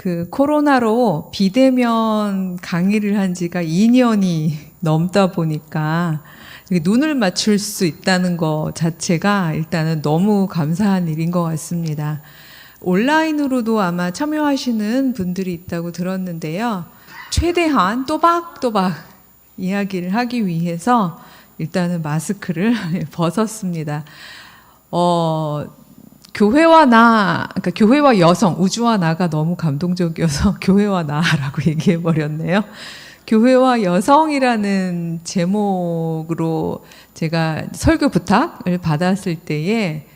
그 코로나로 비대면 강의를 한 지가 2년이 넘다 보니까 눈을 맞출 수 있다는 것 자체가 일단은 너무 감사한 일인 것 같습니다. 온라인으로도 아마 참여하시는 분들이 있다고 들었는데요. 최대한 또박또박 이야기를 하기 위해서 일단은 마스크를 벗었습니다. 그러니까 교회와 여성, 우주와 나가 너무 감동적이어서 교회와 나라고 얘기해버렸네요. 교회와 여성이라는 제목으로 제가 설교 부탁을 받았을 때에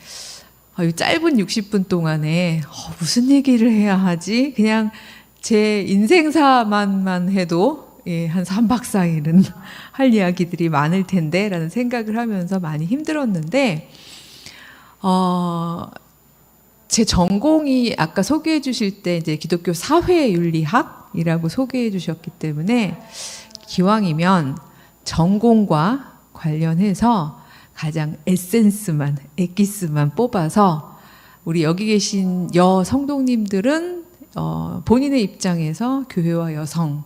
이 짧은 60분 동안에 무슨 얘기를 해야 하지? 그냥 제 인생사만 해도 한 3박 4일은 할 이야기들이 많을 텐데 라는 생각을 하면서 많이 힘들었는데 제 전공이 아까 소개해 주실 때 이제 기독교 사회윤리학이라고 소개해 주셨기 때문에 기왕이면 전공과 관련해서 가장 에센스만, 엑기스만 뽑아서 우리 여기 계신 성도님들은 본인의 입장에서 교회와 여성을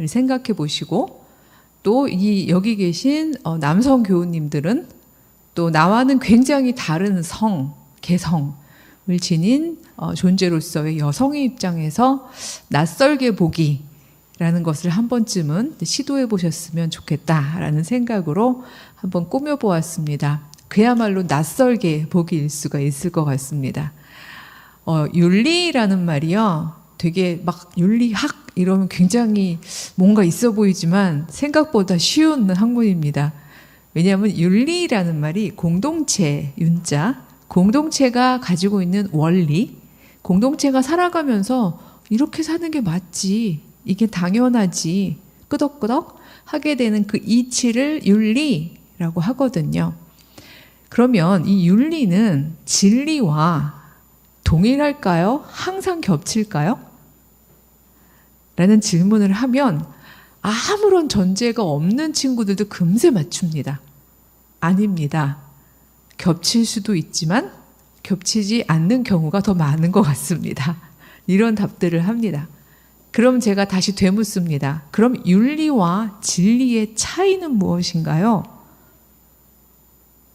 생각해 보시고 또 여기 계신 남성 교우님들은 또 나와는 굉장히 다른 개성을 지닌 존재로서의 여성의 입장에서 낯설게 보기라는 것을 한 번쯤은 시도해 보셨으면 좋겠다라는 생각으로 한번 꾸며보았습니다. 그야말로 낯설게 보기일 수가 있을 것 같습니다. 윤리라는 말이요. 되게 막 윤리학 이러면 굉장히 뭔가 있어 보이지만 생각보다 쉬운 학문입니다. 왜냐하면 윤리라는 말이 공동체, 윤자, 공동체가 가지고 있는 원리, 공동체가 살아가면서 이렇게 사는 게 맞지, 이게 당연하지, 끄덕끄덕 하게 되는 그 이치를 윤리라고 하거든요. 그러면 이 윤리는 진리와 동일할까요? 항상 겹칠까요? 라는 질문을 하면 아무런 전제가 없는 친구들도 금세 맞춥니다. 아닙니다. 겹칠 수도 있지만 겹치지 않는 경우가 더 많은 것 같습니다. 이런 답들을 합니다. 그럼 제가 다시 되묻습니다. 그럼 윤리와 진리의 차이는 무엇인가요?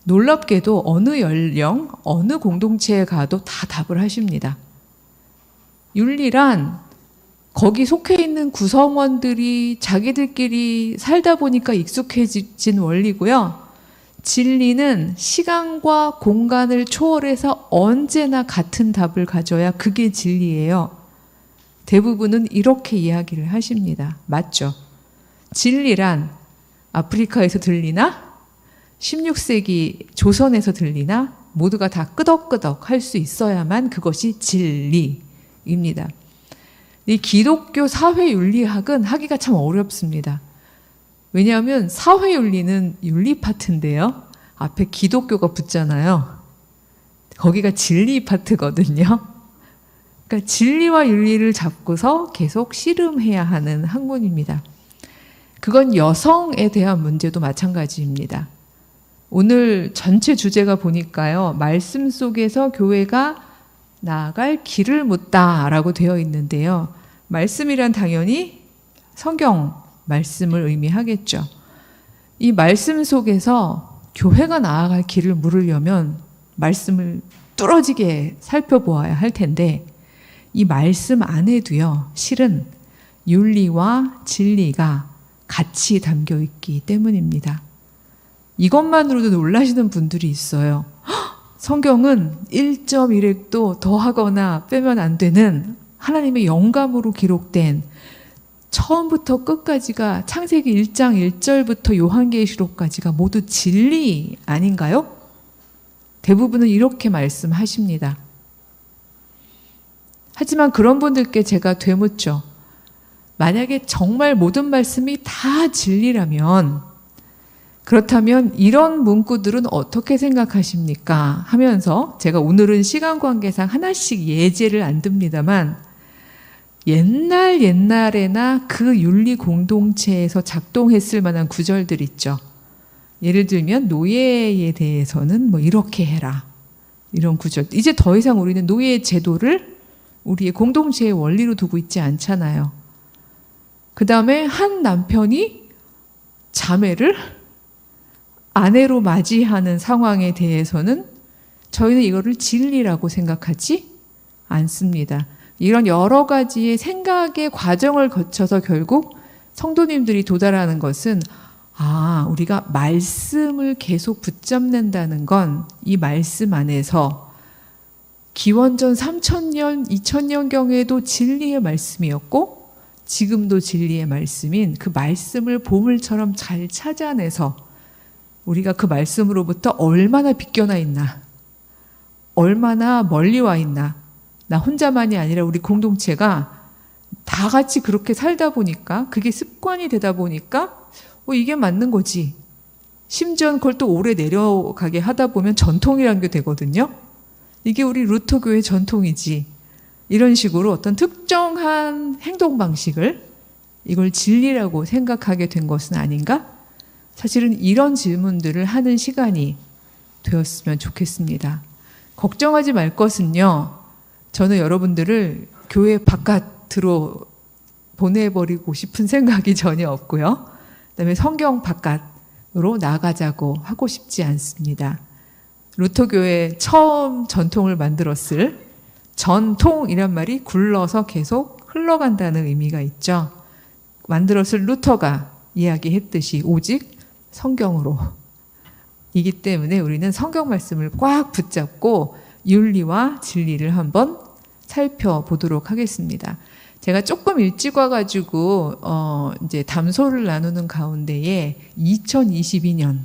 놀랍게도 어느 연령, 어느 공동체에 가도 다 답을 하십니다. 윤리란 거기 속해 있는 구성원들이 자기들끼리 살다 보니까 익숙해진 원리고요. 진리는 시간과 공간을 초월해서 언제나 같은 답을 가져야 그게 진리예요. 대부분은 이렇게 이야기를 하십니다. 맞죠? 진리란 아프리카에서 들리나? 16세기 조선에서 들리나? 모두가 다 끄덕끄덕 할 수 있어야만 그것이 진리입니다. 이 기독교 사회윤리학은 하기가 참 어렵습니다. 왜냐하면 사회윤리는 윤리 파트인데요. 앞에 기독교가 붙잖아요. 거기가 진리 파트거든요. 그러니까 진리와 윤리를 잡고서 계속 씨름해야 하는 학문입니다. 그건 여성에 대한 문제도 마찬가지입니다. 오늘 전체 주제가 보니까요. 말씀 속에서 교회가 나아갈 길을 묻다라고 되어 있는데요. 말씀이란 당연히 성경 말씀을 의미하겠죠. 이 말씀 속에서 교회가 나아갈 길을 물으려면 말씀을 뚫어지게 살펴보아야 할 텐데 이 말씀 안에도요. 실은 윤리와 진리가 같이 담겨 있기 때문입니다. 이것만으로도 놀라시는 분들이 있어요. 성경은 1.1획도 더하거나 빼면 안 되는 하나님의 영감으로 기록된 처음부터 끝까지가 창세기 1장 1절부터 요한계시록까지가 모두 진리 아닌가요? 대부분은 이렇게 말씀하십니다. 하지만 그런 분들께 제가 되묻죠. 만약에 정말 모든 말씀이 다 진리라면 그렇다면 이런 문구들은 어떻게 생각하십니까? 하면서 제가 오늘은 시간 관계상 하나씩 예제를 안 듭니다만 옛날에나 그 윤리 공동체에서 작동했을 만한 구절들 있죠. 예를 들면 노예에 대해서는 뭐 이렇게 해라. 이런 구절. 이제 더 이상 우리는 노예 제도를 우리의 공동체의 원리로 두고 있지 않잖아요. 그 다음에 한 남편이 자매를 아내로 맞이하는 상황에 대해서는 저희는 이거를 진리라고 생각하지 않습니다. 이런 여러 가지의 생각의 과정을 거쳐서 결국 성도님들이 도달하는 것은 우리가 말씀을 계속 붙잡는다는 건 이 말씀 안에서 기원전 3000년, 2000년경에도 진리의 말씀이었고 지금도 진리의 말씀인 그 말씀을 보물처럼 잘 찾아내서 우리가 그 말씀으로부터 얼마나 비껴나 있나, 얼마나 멀리 와 있나, 나 혼자만이 아니라 우리 공동체가 다 같이 그렇게 살다 보니까 그게 습관이 되다 보니까 이게 맞는 거지. 심지어 그걸 또 오래 내려가게 하다 보면 전통이라는 게 되거든요. 이게 우리 루터교의 전통이지. 이런 식으로 어떤 특정한 행동 방식을 이걸 진리라고 생각하게 된 것은 아닌가? 사실은 이런 질문들을 하는 시간이 되었으면 좋겠습니다. 걱정하지 말 것은요. 저는 여러분들을 교회 바깥으로 보내버리고 싶은 생각이 전혀 없고요. 그다음에 성경 바깥으로 나가자고 하고 싶지 않습니다. 루터교회 처음 전통을 만들었을 전통이란 말이 굴러서 계속 흘러간다는 의미가 있죠. 만들었을 루터가 이야기했듯이 오직 성경으로 이기 때문에 우리는 성경 말씀을 꽉 붙잡고 윤리와 진리를 한번 살펴보도록 하겠습니다. 제가 조금 일찍 와가지고 이제 담소를 나누는 가운데에 2022년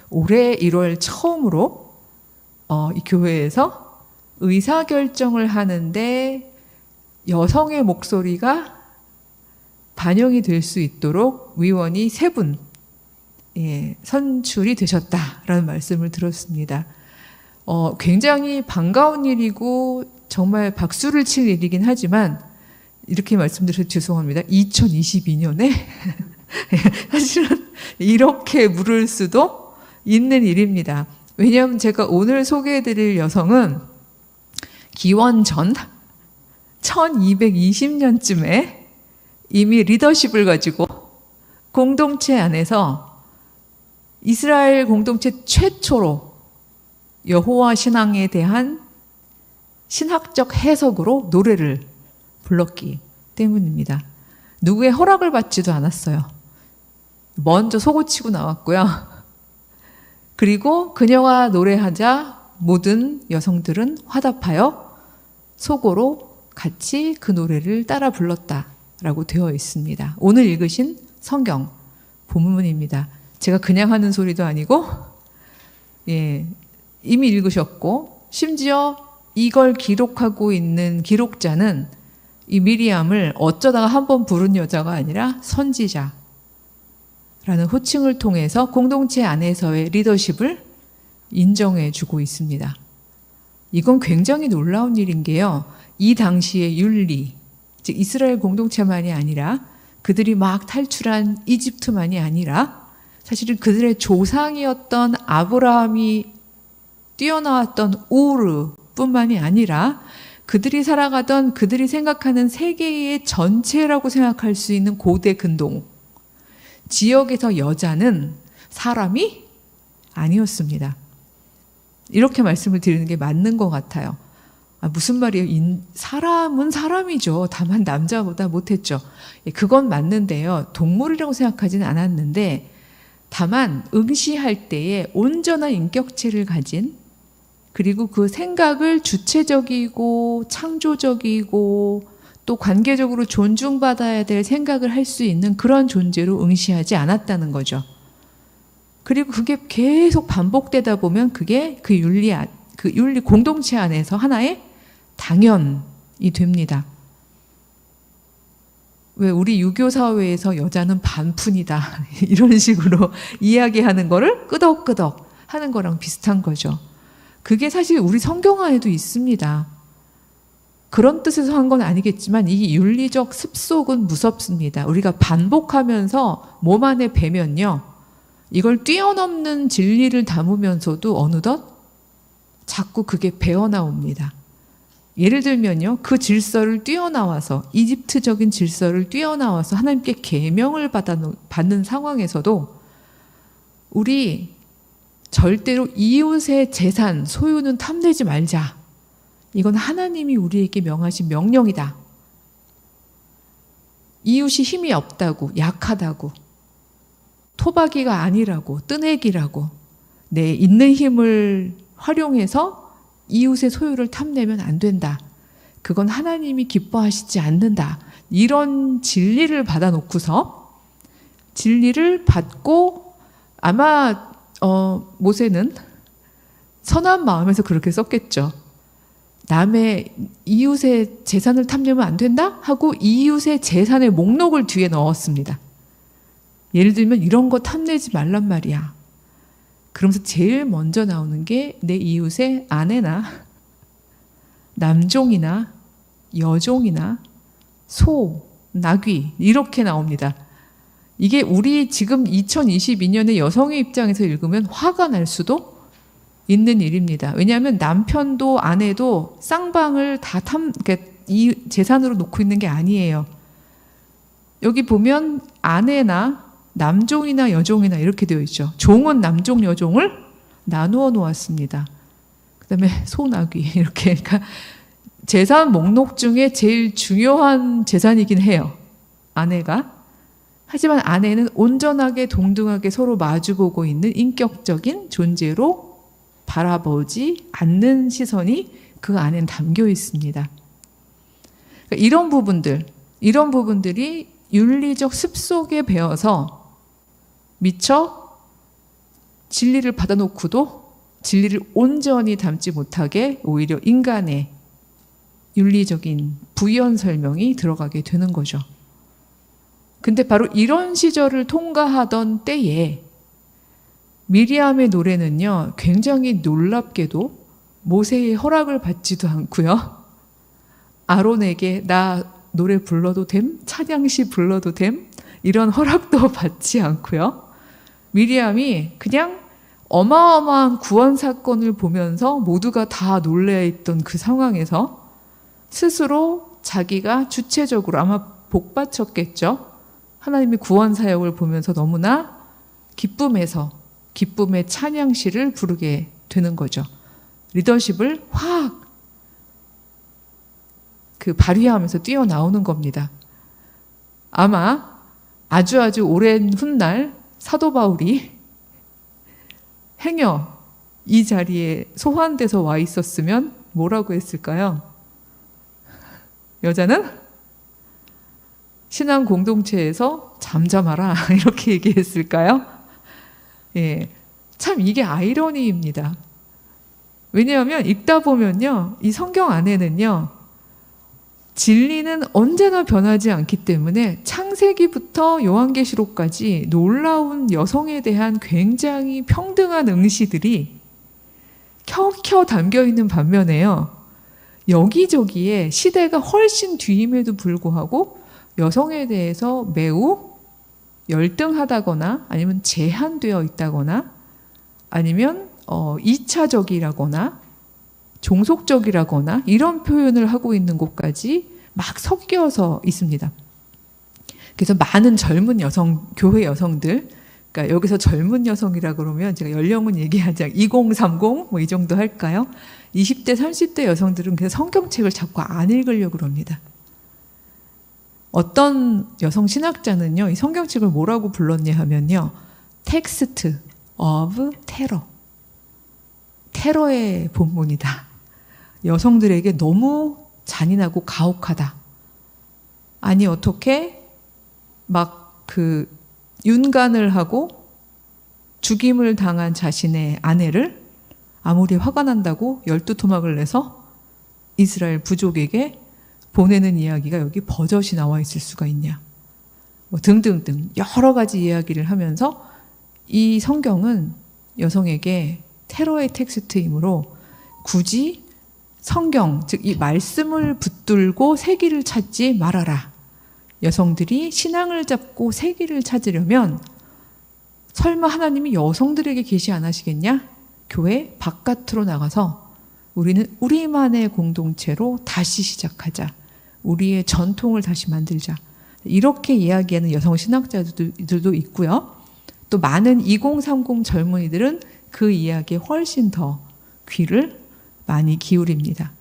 올해 1월 처음으로 이 교회에서 의사결정을 하는데 여성의 목소리가 반영이 될 수 있도록 위원이 3분 선출이 되셨다라는 말씀을 들었습니다. 굉장히 반가운 일이고 정말 박수를 칠 일이긴 하지만 이렇게 말씀드려서 죄송합니다. 2022년에 사실은 이렇게 물을 수도 있는 일입니다. 왜냐하면 제가 오늘 소개해드릴 여성은 기원전 1220년쯤에 이미 리더십을 가지고 공동체 안에서 이스라엘 공동체 최초로 여호와 신앙에 대한 신학적 해석으로 노래를 불렀기 때문입니다. 누구의 허락을 받지도 않았어요. 먼저 속옷치고 나왔고요. 그리고 그녀가 노래하자 모든 여성들은 화답하여 속어로 같이 그 노래를 따라 불렀다라고 되어 있습니다. 오늘 읽으신 성경 본문입니다. 제가 그냥 하는 소리도 아니고 이미 읽으셨고 심지어 이걸 기록하고 있는 기록자는 이 미리암을 어쩌다가 한번 부른 여자가 아니라 선지자라는 호칭을 통해서 공동체 안에서의 리더십을 인정해 주고 있습니다. 이건 굉장히 놀라운 일인 게요. 이 당시의 윤리, 즉 이스라엘 공동체만이 아니라 그들이 막 탈출한 이집트만이 아니라 사실은 그들의 조상이었던 아브라함이 뛰어나왔던 우르뿐만이 아니라 그들이 살아가던 그들이 생각하는 세계의 전체라고 생각할 수 있는 고대 근동 지역에서 여자는 사람이 아니었습니다. 이렇게 말씀을 드리는 게 맞는 것 같아요. 무슨 말이에요? 사람은 사람이죠. 다만 남자보다 못했죠. 그건 맞는데요. 동물이라고 생각하지는 않았는데 다만 응시할 때에 온전한 인격체를 가진 그리고 그 생각을 주체적이고 창조적이고 또 관계적으로 존중받아야 될 생각을 할 수 있는 그런 존재로 응시하지 않았다는 거죠. 그리고 그게 계속 반복되다 보면 그게 그 윤리 공동체 안에서 하나의 당연이 됩니다. 왜 우리 유교 사회에서 여자는 반푼이다 이런 식으로 이야기하는 거를 끄덕끄덕 하는 거랑 비슷한 거죠. 그게 사실 우리 성경 안에도 있습니다. 그런 뜻에서 한 건 아니겠지만 이 윤리적 습속은 무섭습니다. 우리가 반복하면서 몸 안에 배면요. 이걸 뛰어넘는 진리를 담으면서도 어느덧 자꾸 그게 배어나옵니다. 예를 들면요, 그 질서를 뛰어나와서, 이집트적인 질서를 뛰어나와서 하나님께 계명을 받는 상황에서도 우리 절대로 이웃의 재산, 소유는 탐내지 말자. 이건 하나님이 우리에게 명하신 명령이다. 이웃이 힘이 없다고, 약하다고, 토박이가 아니라고, 뜨내기라고, 내 있는 힘을 활용해서 이웃의 소유를 탐내면 안 된다. 그건 하나님이 기뻐하시지 않는다. 이런 진리를 받아놓고서, 진리를 받고 아마 모세는 선한 마음에서 그렇게 썼겠죠. 남의 이웃의 재산을 탐내면 안 된다? 하고 이웃의 재산의 목록을 뒤에 넣었습니다. 예를 들면 이런 거 탐내지 말란 말이야. 그러면서 제일 먼저 나오는 게 내 이웃의 아내나 남종이나 여종이나 소, 나귀 이렇게 나옵니다. 이게 우리 지금 2022년의 여성의 입장에서 읽으면 화가 날 수도 있는 일입니다. 왜냐하면 남편도 아내도 쌍방을 다 그러니까 이 재산으로 놓고 있는 게 아니에요. 여기 보면 아내나 남종이나 여종이나 이렇게 되어 있죠. 종은 남종, 여종을 나누어 놓았습니다. 그 다음에 소, 나귀 이렇게. 그러니까 재산 목록 중에 제일 중요한 재산이긴 해요. 아내가. 하지만 아내는 온전하게 동등하게 서로 마주보고 있는 인격적인 존재로 바라보지 않는 시선이 그 안에 담겨 있습니다. 그러니까 이런 부분들이 윤리적 습속에 배어서 미처 진리를 받아놓고도 진리를 온전히 담지 못하게 오히려 인간의 윤리적인 부연 설명이 들어가게 되는 거죠. 근데 바로 이런 시절을 통과하던 때에 미리암의 노래는요, 굉장히 놀랍게도 모세의 허락을 받지도 않고요. 아론에게 나 노래 불러도 됨? 찬양시 불러도 됨? 이런 허락도 받지 않고요. 미리암이 그냥 어마어마한 구원 사건을 보면서 모두가 다 놀래있던 그 상황에서 스스로 자기가 주체적으로 아마 복받쳤겠죠. 하나님의 구원 사역을 보면서 너무나 기쁨의 찬양시를 부르게 되는 거죠. 리더십을 확 발휘하면서 뛰어나오는 겁니다. 아마 아주 오랜 훗날 사도 바울이 행여 이 자리에 소환돼서 와 있었으면 뭐라고 했을까요? 여자는 신앙 공동체에서 잠잠하라 이렇게 얘기했을까요? 예, 참 이게 아이러니입니다. 왜냐하면 읽다 보면요, 이 성경 안에는요, 진리는 언제나 변하지 않기 때문에 창세기부터 요한계시록까지 놀라운 여성에 대한 굉장히 평등한 응시들이 켜켜 담겨있는 반면에요, 여기저기에 시대가 훨씬 뒤임에도 불구하고 여성에 대해서 매우 열등하다거나 아니면 제한되어 있다거나 아니면 2차적이라거나 종속적이라거나 이런 표현을 하고 있는 곳까지 막 섞여서 있습니다. 그래서 많은 젊은 여성, 교회 여성들, 그러니까 여기서 젊은 여성이라 그러면 제가 연령은 얘기하지 않고 2030 뭐 이 정도 할까요? 20대, 30대 여성들은 그냥 성경책을 자꾸 안 읽으려고 그럽니다. 어떤 여성 신학자는요, 이 성경책을 뭐라고 불렀냐 하면요, 텍스트 of 테러. 테러의 본문이다. 여성들에게 너무 잔인하고 가혹하다. 아니 어떻게 막 윤간을 하고 죽임을 당한 자신의 아내를 아무리 화가 난다고 12토막을 내서 이스라엘 부족에게 보내는 이야기가 여기 버젓이 나와 있을 수가 있냐. 뭐 등등등 여러 가지 이야기를 하면서 이 성경은 여성에게 테러의 텍스트이므로 굳이 성경, 즉 이 말씀을 붙들고 새길을 찾지 말아라. 여성들이 신앙을 잡고 새길을 찾으려면 설마 하나님이 여성들에게 계시 안 하시겠냐? 교회 바깥으로 나가서 우리는 우리만의 공동체로 다시 시작하자. 우리의 전통을 다시 만들자. 이렇게 이야기하는 여성 신학자들도 있고요. 또 많은 2030 젊은이들은 그 이야기에 훨씬 더 귀를 많이 기울입니다.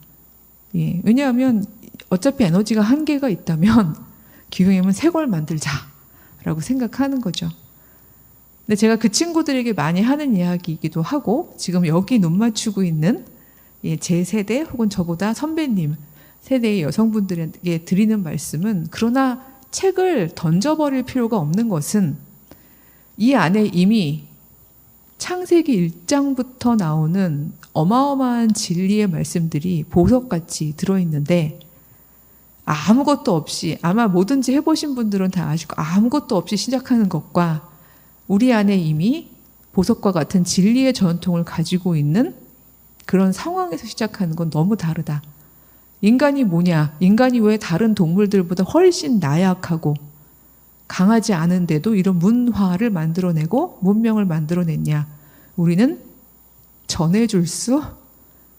예, 왜냐하면 어차피 에너지가 한계가 있다면 기후임은 새 걸 만들자라고 생각하는 거죠. 근데 제가 그 친구들에게 많이 하는 이야기이기도 하고 지금 여기 눈 맞추고 있는 제 세대 혹은 저보다 선배님 세대의 여성분들에게 드리는 말씀은 그러나 책을 던져버릴 필요가 없는 것은 이 안에 이미 창세기 1장부터 나오는 어마어마한 진리의 말씀들이 보석같이 들어있는데 아무것도 없이 아마 뭐든지 해보신 분들은 다 아시고 아무것도 없이 시작하는 것과 우리 안에 이미 보석과 같은 진리의 전통을 가지고 있는 그런 상황에서 시작하는 건 너무 다르다. 인간이 뭐냐? 인간이 왜 다른 동물들보다 훨씬 나약하고 강하지 않은데도 이런 문화를 만들어내고 문명을 만들어냈냐? 우리는 전해줄 수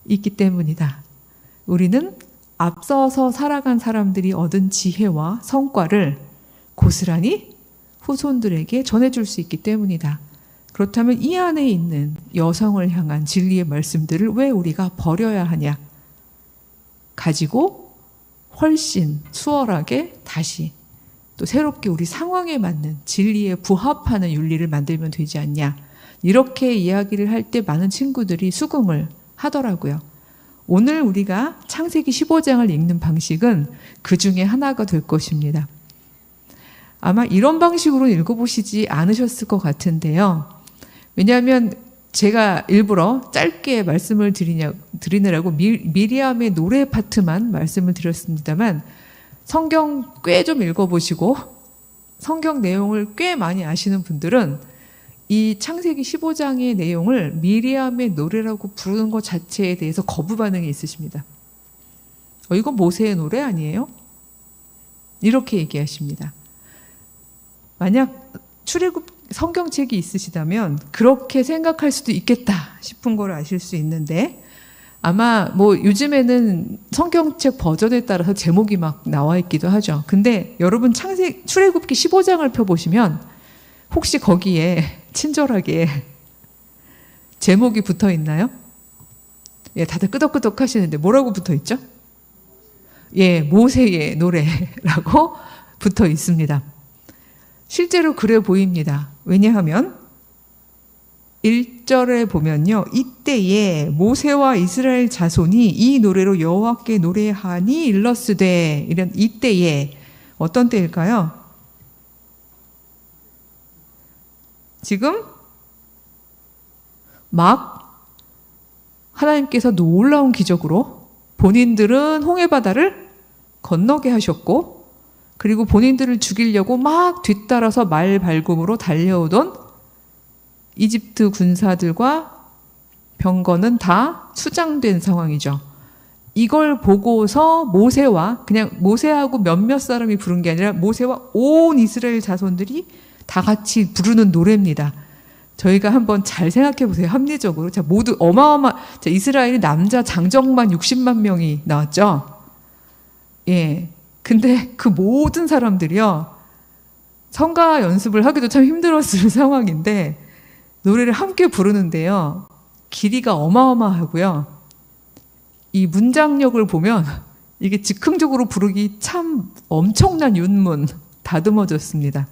있기 때문이다. 우리는 앞서서 살아간 사람들이 얻은 지혜와 성과를 고스란히 후손들에게 전해줄 수 있기 때문이다. 그렇다면 이 안에 있는 여성을 향한 진리의 말씀들을 왜 우리가 버려야 하냐? 가지고 훨씬 수월하게 다시 또 새롭게 우리 상황에 맞는 진리에 부합하는 윤리를 만들면 되지 않냐? 이렇게 이야기를 할 때 많은 친구들이 수긍을 하더라고요. 오늘 우리가 창세기 15장을 읽는 방식은 그 중에 하나가 될 것입니다. 아마 이런 방식으로 읽어보시지 않으셨을 것 같은데요. 왜냐하면 제가 일부러 짧게 말씀을 드리느라고 미리암의 노래 파트만 말씀을 드렸습니다만 성경 꽤 좀 읽어보시고 성경 내용을 꽤 많이 아시는 분들은 이 창세기 15장의 내용을 미리암의 노래라고 부르는 것 자체에 대해서 거부 반응이 있으십니다. 이거 모세의 노래 아니에요? 이렇게 얘기하십니다. 만약 출애굽 성경책이 있으시다면 그렇게 생각할 수도 있겠다 싶은 걸 아실 수 있는데 아마 뭐 요즘에는 성경책 버전에 따라서 제목이 막 나와 있기도 하죠. 근데 여러분 출애굽기 15장을 펴보시면 혹시 거기에 친절하게 제목이 붙어 있나요? 예, 다들 끄덕끄덕 하시는데 뭐라고 붙어 있죠? 예, 모세의 노래라고 붙어 있습니다. 실제로 그래 보입니다. 왜냐하면 1절에 보면요. 이때에 모세와 이스라엘 자손이 이 노래로 여호와께 노래하니 일러스되 이런 이때에 어떤 때일까요? 지금 막 하나님께서 놀라운 기적으로 본인들은 홍해바다를 건너게 하셨고 그리고 본인들을 죽이려고 막 뒤따라서 말발굽으로 달려오던 이집트 군사들과 병거는 다 수장된 상황이죠. 이걸 보고서 모세와 그냥 모세하고 몇몇 사람이 부른 게 아니라 모세와 온 이스라엘 자손들이 다 같이 부르는 노래입니다. 저희가 한번 잘 생각해 보세요. 합리적으로. 자, 모두 자, 이스라엘이 남자 장정만 60만 명이 나왔죠. 예. 근데 그 모든 사람들이요. 성가 연습을 하기도 참 힘들었을 상황인데 노래를 함께 부르는데요. 길이가 어마어마하고요. 이 문장력을 보면 이게 즉흥적으로 부르기 참 엄청난 윤문 다듬어졌습니다.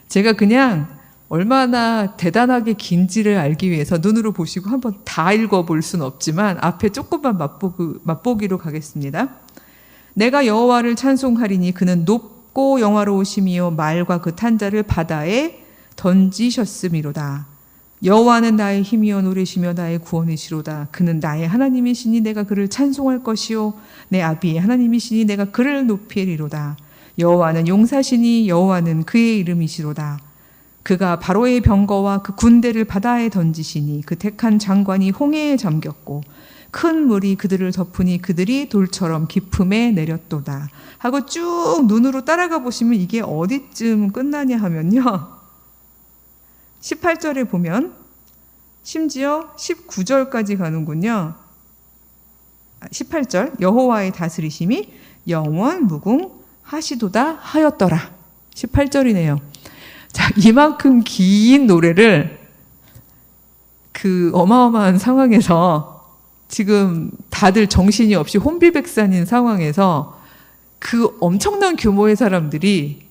제가 그냥 얼마나 대단하게 긴지를 알기 위해서 눈으로 보시고 한번 다 읽어볼 수는 없지만 앞에 조금만 맛보기로 가겠습니다. 내가 여호와를 찬송하리니 그는 높고 영화로우심이요 말과 그 탄자를 바다에 던지셨음이로다. 여호와는 나의 힘이요 노래시며 나의 구원이시로다. 그는 나의 하나님이시니 내가 그를 찬송할 것이요 내 아비의 하나님이시니 내가 그를 높이리로다. 여호와는 용사시니 여호와는 그의 이름이시로다. 그가 바로의 병거와 그 군대를 바다에 던지시니 그 택한 장관이 홍해에 잠겼고 큰 물이 그들을 덮으니 그들이 돌처럼 깊음에 내렸도다 하고 쭉 눈으로 따라가 보시면 이게 어디쯤 끝나냐 하면요. 18절에 보면 심지어 19절까지 가는군요. 18절 여호와의 다스리심이 영원 무궁하시도다 하였더라. 18절이네요. 자, 이만큼 긴 노래를 그 어마어마한 상황에서 지금 다들 정신이 없이 혼비백산인 상황에서 그 엄청난 규모의 사람들이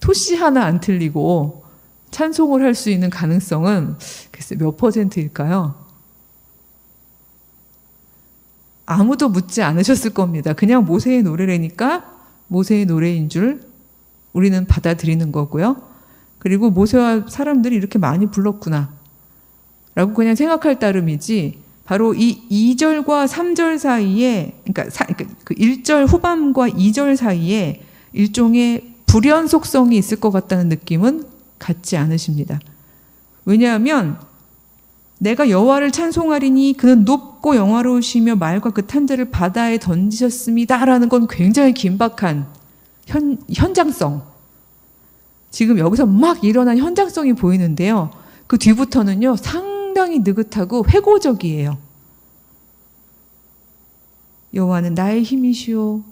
토시 하나 안 틀리고 찬송을 할 수 있는 가능성은 글쎄 몇 %일까요? 아무도 묻지 않으셨을 겁니다. 그냥 모세의 노래라니까 모세의 노래인 줄 우리는 받아들이는 거고요. 그리고 모세와 사람들이 이렇게 많이 불렀구나 라고 그냥 생각할 따름이지, 바로 이 2절과 3절 사이에, 그러니까 그 1절 후반과 2절 사이에 일종의 불연속성이 있을 것 같다는 느낌은 갖지 않으십니다. 왜냐하면 내가 여호와를 찬송하리니 그는 높고 영화로우시며 말과 그 탄자를 바다에 던지셨습니다라는 건 굉장히 긴박한 현장성. 지금 여기서 막 일어난 현장성이 보이는데요. 그 뒤부터는요, 상당히 느긋하고 회고적이에요. 여호와는 나의 힘이시오,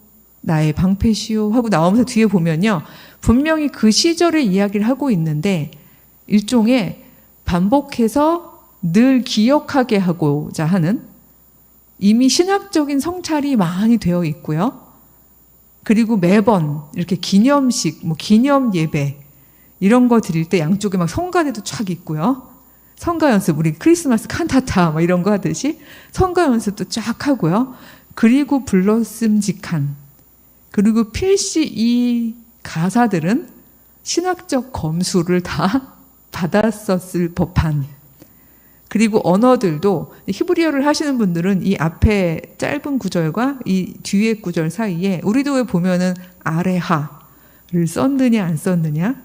나의 방패시오 하고 나오면서 뒤에 보면요, 분명히 그 시절의 이야기를 하고 있는데 일종의 반복해서 늘 기억하게 하고자 하는 이미 신학적인 성찰이 많이 되어 있고요. 그리고 매번 이렇게 기념식, 기념 예배 이런 거 드릴 때 양쪽에 막 성가대도 쫙 있고요. 성가 연습, 우리 크리스마스 칸타타 막 이런 거 하듯이 성가 연습도 쫙 하고요. 그리고 불렀음직한, 그리고 필시 이 가사들은 신학적 검수를 다 받았었을 법한, 그리고 언어들도 히브리어를 하시는 분들은 이 앞에 짧은 구절과 이 뒤에 구절 사이에 우리도 왜 보면은 아레하를 썼느냐 안 썼느냐,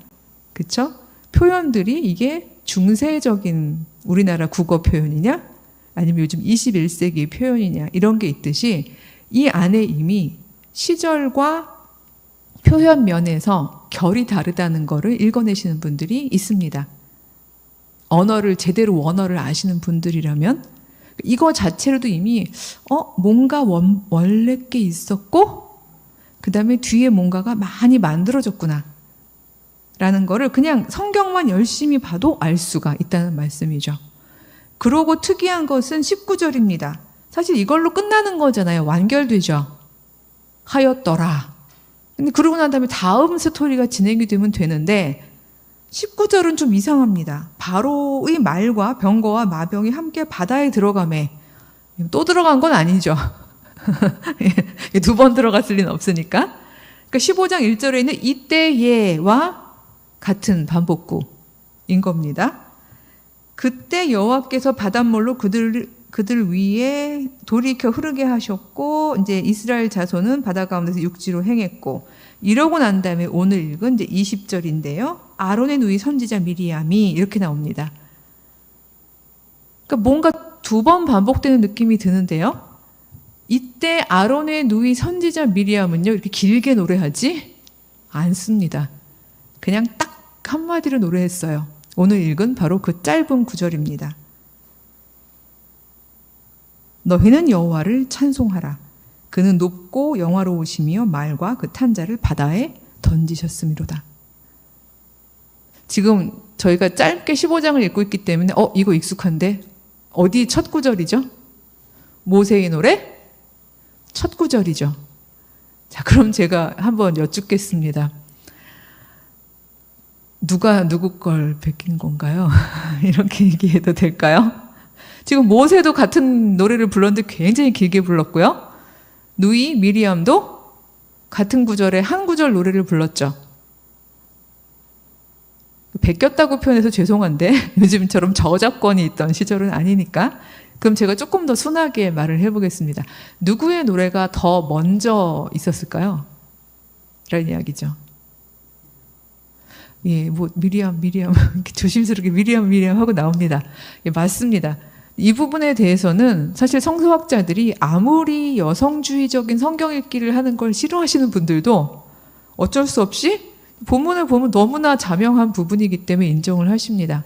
그쵸? 표현들이 이게 중세적인 우리나라 국어 표현이냐 아니면 요즘 21세기 표현이냐 이런 게 있듯이 이 안에 이미 시절과 표현 면에서 결이 다르다는 거를 읽어내시는 분들이 있습니다. 언어를 제대로 원어를 아시는 분들이라면 이거 자체로도 이미 뭔가 원래 게 있었고 그 다음에 뒤에 뭔가가 많이 만들어졌구나 라는 거를 그냥 성경만 열심히 봐도 알 수가 있다는 말씀이죠. 그러고 특이한 것은 19절입니다. 사실 이걸로 끝나는 거잖아요. 완결되죠. 하였더라. 근데 그러고 난 다음에 다음 스토리가 진행이 되면 되는데 19절은 좀 이상합니다. 바로의 말과 병거와 마병이 함께 바다에 들어가매. 또 들어간 건 아니죠. 두 번 들어갔을 리는 없으니까. 그러니까 15장 1절에 있는 이때예와 같은 반복구인 겁니다. 그때 여호와께서 바닷물로 그들 위에 돌이켜 흐르게 하셨고 이제 이스라엘 자손은 바다 가운데서 육지로 행했고, 이러고 난 다음에 오늘 읽은 이제 20절인데요. 아론의 누이 선지자 미리암이 이렇게 나옵니다. 그러니까 뭔가 두 번 반복되는 느낌이 드는데요. 이때 아론의 누이 선지자 미리암은요, 이렇게 길게 노래하지 않습니다. 그냥 딱 한마디로 노래했어요. 오늘 읽은 바로 그 짧은 구절입니다. 너희는 여호와를 찬송하라. 그는 높고 영화로우시며 말과 그 탄자를 바다에 던지셨음이로다. 지금 저희가 짧게 15장을 읽고 있기 때문에 이거 익숙한데 어디 첫 구절이죠? 모세의 노래? 첫 구절이죠. 자, 그럼 제가 한번 여쭙겠습니다. 누가 누구 걸 베낀 건가요? 이렇게 얘기해도 될까요? 지금 모세도 같은 노래를 불렀는데 굉장히 길게 불렀고요. 누이 미리암도 같은 구절에 한 구절 노래를 불렀죠. 베꼈다고 표현해서 죄송한데 요즘처럼 저작권이 있던 시절은 아니니까. 그럼 제가 조금 더 순하게 말을 해보겠습니다. 누구의 노래가 더 먼저 있었을까요? 라는 이야기죠. 예, 미리암 이렇게 조심스럽게 미리암 하고 나옵니다. 예, 맞습니다. 이 부분에 대해서는 사실 성서학자들이 아무리 여성주의적인 성경 읽기를 하는 걸 싫어하시는 분들도 어쩔 수 없이 본문을 보면 너무나 자명한 부분이기 때문에 인정을 하십니다.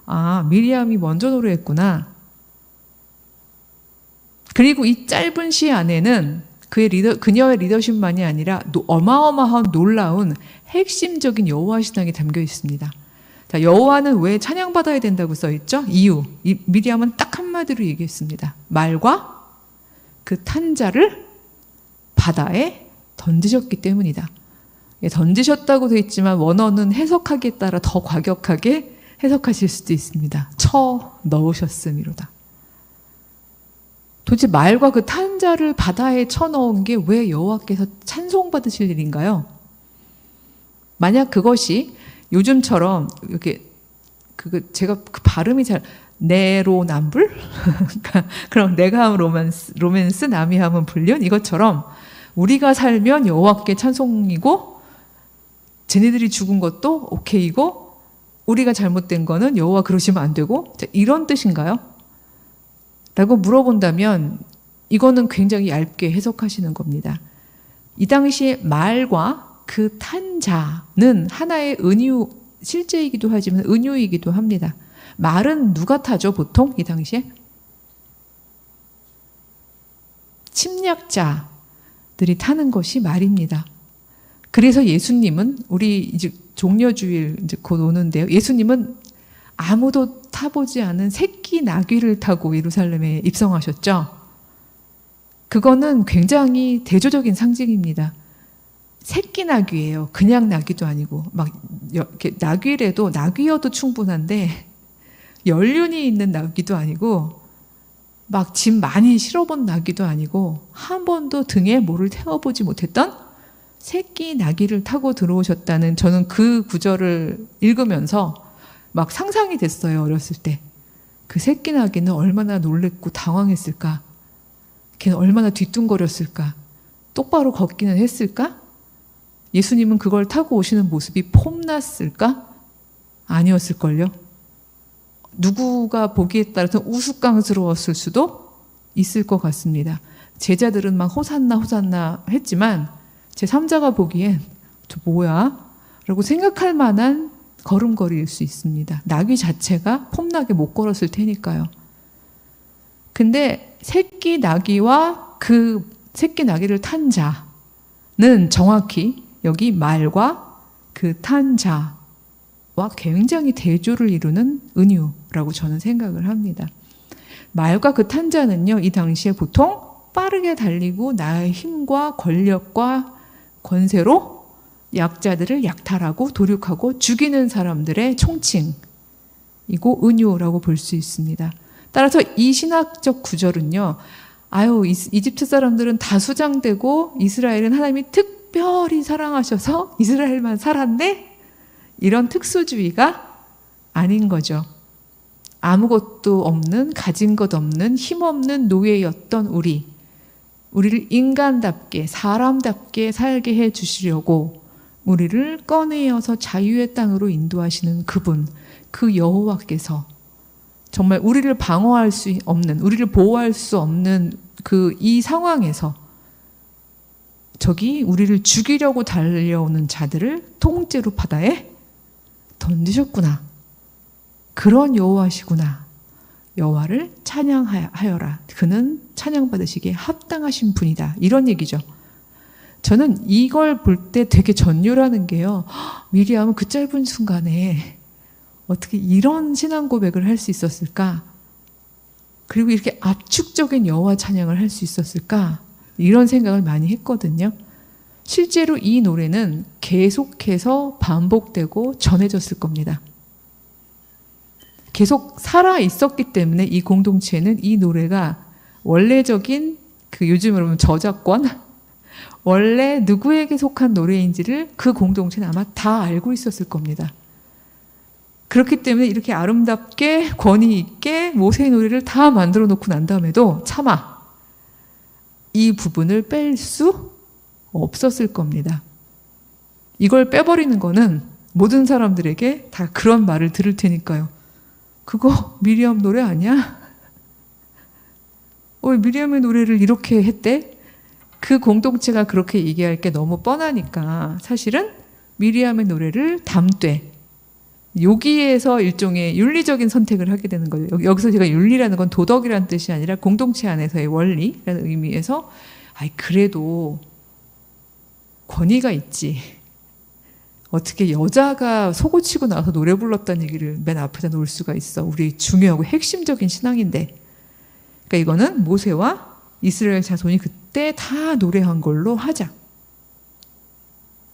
아, 미리암이 먼저 노래했구나. 그리고 이 짧은 시 안에는 그녀의 리더십만이 아니라 어마어마한 놀라운 핵심적인 여호와 신앙이 담겨 있습니다. 자, 여호와는 왜 찬양받아야 된다고 써있죠? 이유. 미리암은 딱 한마디로 얘기했습니다. 말과 그 탄자를 바다에 던지셨기 때문이다. 던지셨다고 되어 있지만 원어는 해석하기에 따라 더 과격하게 해석하실 수도 있습니다. 쳐 넣으셨음이로다. 도대체 말과 그 탄자를 바다에 쳐 넣은 게 왜 여호와께서 찬송받으실 일인가요? 만약 그것이 요즘처럼 이렇게 제가 그 발음이 잘 네로남불? 그럼 내가 하면 로맨스, 남이 하면 불륜 이것처럼 우리가 살면 여호와께 찬송이고 쟤네들이 죽은 것도 오케이고 우리가 잘못된 거는 여호와 그러시면 안 되고 이런 뜻인가요? 라고 물어본다면 이거는 굉장히 얇게 해석하시는 겁니다. 이 당시에 말과 그 탄자는 하나의 은유, 실제이기도 하지만 은유이기도 합니다. 말은 누가 타죠, 보통 이 당시에? 침략자들이 타는 것이 말입니다. 그래서 예수님은 우리 이제 종려주일 이제 곧 오는데요. 예수님은 아무도 타보지 않은 새끼 나귀를 타고 예루살렘에 입성하셨죠. 그거는 굉장히 대조적인 상징입니다. 새끼 나귀예요. 그냥 나귀도 아니고 막 이렇게 나귀래도 나귀여도 충분한데 연륜이 있는 나귀도 아니고 막 짐 많이 실어본 나귀도 아니고 한 번도 등에 뭐를 태워보지 못했던 새끼 나귀를 타고 들어오셨다는 저는 그 구절을 읽으면서 막 상상이 됐어요. 어렸을 때. 그 새끼 나귀는 얼마나 놀랬고 당황했을까? 걔는 얼마나 뒤뚱거렸을까? 똑바로 걷기는 했을까? 예수님은 그걸 타고 오시는 모습이 폼났을까? 아니었을걸요. 누구가 보기에 따라서 우스꽝스러웠을 수도 있을 것 같습니다. 제자들은 막 호산나 호산나 했지만 제3자가 보기엔 저 뭐야? 라고 생각할 만한 걸음걸이일 수 있습니다. 나귀 자체가 폼나게 못 걸었을 테니까요. 근데 새끼 나귀와 그 새끼 나귀를 탄 자는 정확히 여기 말과 그 탄 자와 굉장히 대조를 이루는 은유라고 저는 생각을 합니다. 말과 그 탄 자는요, 이 당시에 보통 빠르게 달리고 나의 힘과 권력과 권세로 약자들을 약탈하고 도륙하고 죽이는 사람들의 총칭이고 은유라고 볼 수 있습니다. 따라서 이 신학적 구절은요, 이집트 사람들은 다 수장되고 이스라엘은 하나님이 특별히 사랑하셔서 이스라엘만 살았네? 이런 특수주의가 아닌 거죠. 아무것도 없는, 가진 것 없는, 힘없는 노예였던 우리를 인간답게, 사람답게 살게 해 주시려고 우리를 꺼내어서 자유의 땅으로 인도하시는 그분, 그 여호와께서 정말 우리를 방어할 수 없는, 우리를 보호할 수 없는 이 상황에서 저기 우리를 죽이려고 달려오는 자들을 통째로 바다에 던지셨구나. 그런 여호와시구나. 여호와를 찬양하여라. 그는 찬양받으시기에 합당하신 분이다. 이런 얘기죠. 저는 이걸 볼 때 되게 전율하는 게요. 미리암은 그 짧은 순간에 어떻게 이런 신앙 고백을 할 수 있었을까? 그리고 이렇게 압축적인 여호와 찬양을 할 수 있었을까? 이런 생각을 많이 했거든요. 실제로 이 노래는 계속해서 반복되고 전해졌을 겁니다. 계속 살아 있었기 때문에 이 공동체는 이 노래가 원래적인 요즘으로 보면 저작권, 원래 누구에게 속한 노래인지를 그 공동체는 아마 다 알고 있었을 겁니다. 그렇기 때문에 이렇게 아름답게 권위 있게 모세의 노래를 다 만들어 놓고 난 다음에도 차마 이 부분을 뺄 수 없었을 겁니다. 이걸 빼버리는 거는 모든 사람들에게 다 그런 말을 들을 테니까요. 그거 미리암 노래 아니야? 왜 미리암의 노래를 이렇게 했대? 그 공동체가 그렇게 얘기할 게 너무 뻔하니까 사실은 미리암의 노래를 담되 여기에서 일종의 윤리적인 선택을 하게 되는 거예요. 여기서 제가 윤리라는 건 도덕이라는 뜻이 아니라 공동체 안에서의 원리라는 의미에서 그래도 권위가 있지. 어떻게 여자가 속옷 치고 나와서 노래 불렀다는 얘기를 맨 앞에다 놓을 수가 있어. 우리 중요하고 핵심적인 신앙인데. 그러니까 이거는 모세와 이스라엘 자손이 그때 다 노래한 걸로 하자.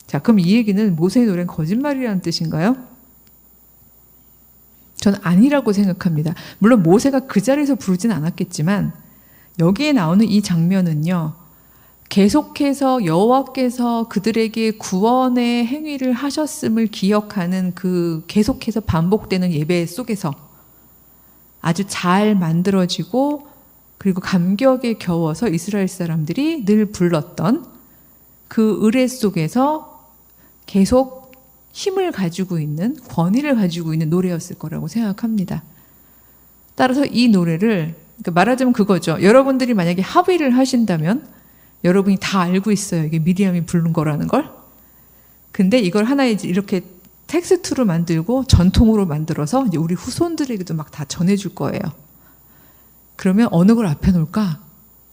자, 그럼 이 얘기는 모세의 노래는 거짓말이라는 뜻인가요? 저는 아니라고 생각합니다. 물론 모세가 그 자리에서 부르진 않았겠지만 여기에 나오는 이 장면은요. 계속해서 여호와께서 그들에게 구원의 행위를 하셨음을 기억하는 그 계속해서 반복되는 예배 속에서 아주 잘 만들어지고 그리고 감격에 겨워서 이스라엘 사람들이 늘 불렀던 그 의례 속에서 계속 힘을 가지고 있는, 권위를 가지고 있는 노래였을 거라고 생각합니다. 따라서 이 노래를, 그러니까 말하자면 그거죠. 여러분들이 만약에 합의를 하신다면 여러분이 다 알고 있어요. 이게 미리암이 부른 거라는 걸. 근데 이걸 하나의 이렇게 텍스트로 만들고 전통으로 만들어서 이제 우리 후손들에게도 막 다 전해줄 거예요. 그러면 어느 걸 앞에 놓을까?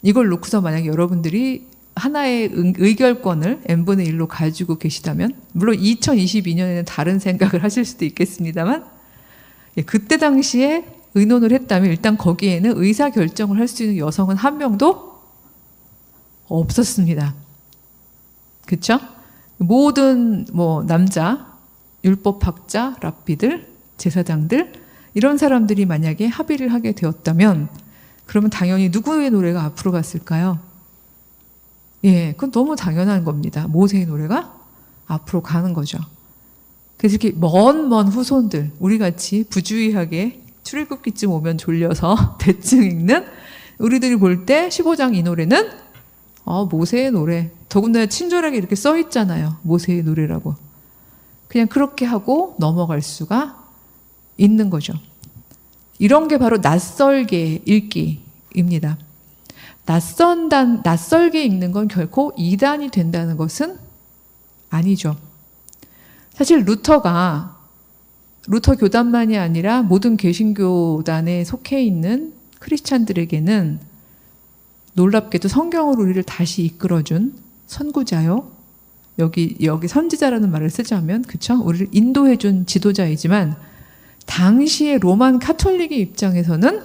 이걸 놓고서 만약에 여러분들이 하나의 의결권을 n분의 1로 가지고 계시다면, 물론 2022년에는 다른 생각을 하실 수도 있겠습니다만, 그때 당시에 의논을 했다면 일단 거기에는 의사결정을 할 수 있는 여성은 한 명도 없었습니다. 그렇죠? 모든 남자, 율법학자, 랍비들, 제사장들 이런 사람들이 만약에 합의를 하게 되었다면 그러면 당연히 누구의 노래가 앞으로 갔을까요? 예, 그건 너무 당연한 겁니다. 모세의 노래가 앞으로 가는 거죠. 그래서 이렇게 먼 후손들, 우리같이 부주의하게 출애굽기쯤 오면 졸려서 대충 읽는 우리들이 볼 때 15장 이 노래는 모세의 노래. 더군다나 친절하게 이렇게 써 있잖아요. 모세의 노래라고. 그냥 그렇게 하고 넘어갈 수가 있는 거죠. 이런 게 바로 낯설게 읽기입니다. 낯설게 읽는 건 결코 이단이 된다는 것은 아니죠. 사실 루터 교단만이 아니라 모든 개신교단에 속해 있는 크리스찬들에게는 놀랍게도 성경으로 우리를 다시 이끌어준 선구자요. 여기 선지자라는 말을 쓰자면, 그쵸? 우리를 인도해준 지도자이지만, 당시의 로만 카톨릭의 입장에서는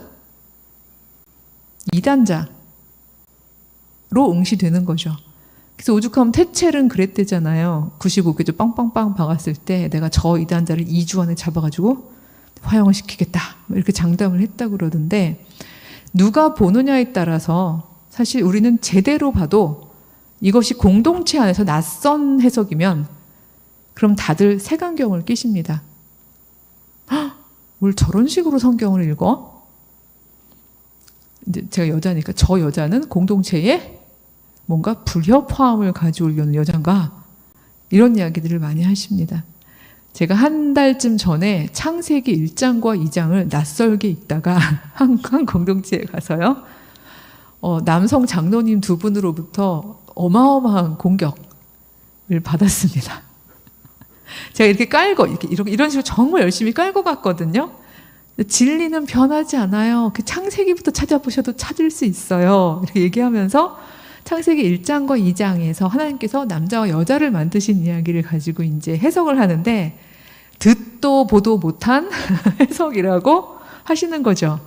이단자로 응시되는 거죠. 그래서 오죽하면 태첼은 그랬대잖아요. 95개조 빵빵빵 박았을 때 내가 저 이단자를 2주 안에 잡아가지고 화형을 시키겠다. 이렇게 장담을 했다고 그러던데, 누가 보느냐에 따라서 사실 우리는 제대로 봐도 이것이 공동체 안에서 낯선 해석이면 그럼 다들 색안경을 끼십니다. 뭘 저런 식으로 성경을 읽어? 이제 제가 여자니까 저 여자는 공동체에 뭔가 불협화음을 가져오려는 여잔가? 이런 이야기들을 많이 하십니다. 제가 한 달쯤 전에 창세기 1장과 2장을 낯설게 읽다가 한 공동체에 가서요. 남성 장로님 두 분으로부터 어마어마한 공격을 받았습니다. 제가 이렇게 이런 식으로 정말 열심히 깔고 갔거든요. 진리는 변하지 않아요. 그 창세기부터 찾아보셔도 찾을 수 있어요. 이렇게 얘기하면서 창세기 1장과 2장에서 하나님께서 남자와 여자를 만드신 이야기를 가지고 이제 해석을 하는데 듣도 보도 못한 해석이라고 하시는 거죠.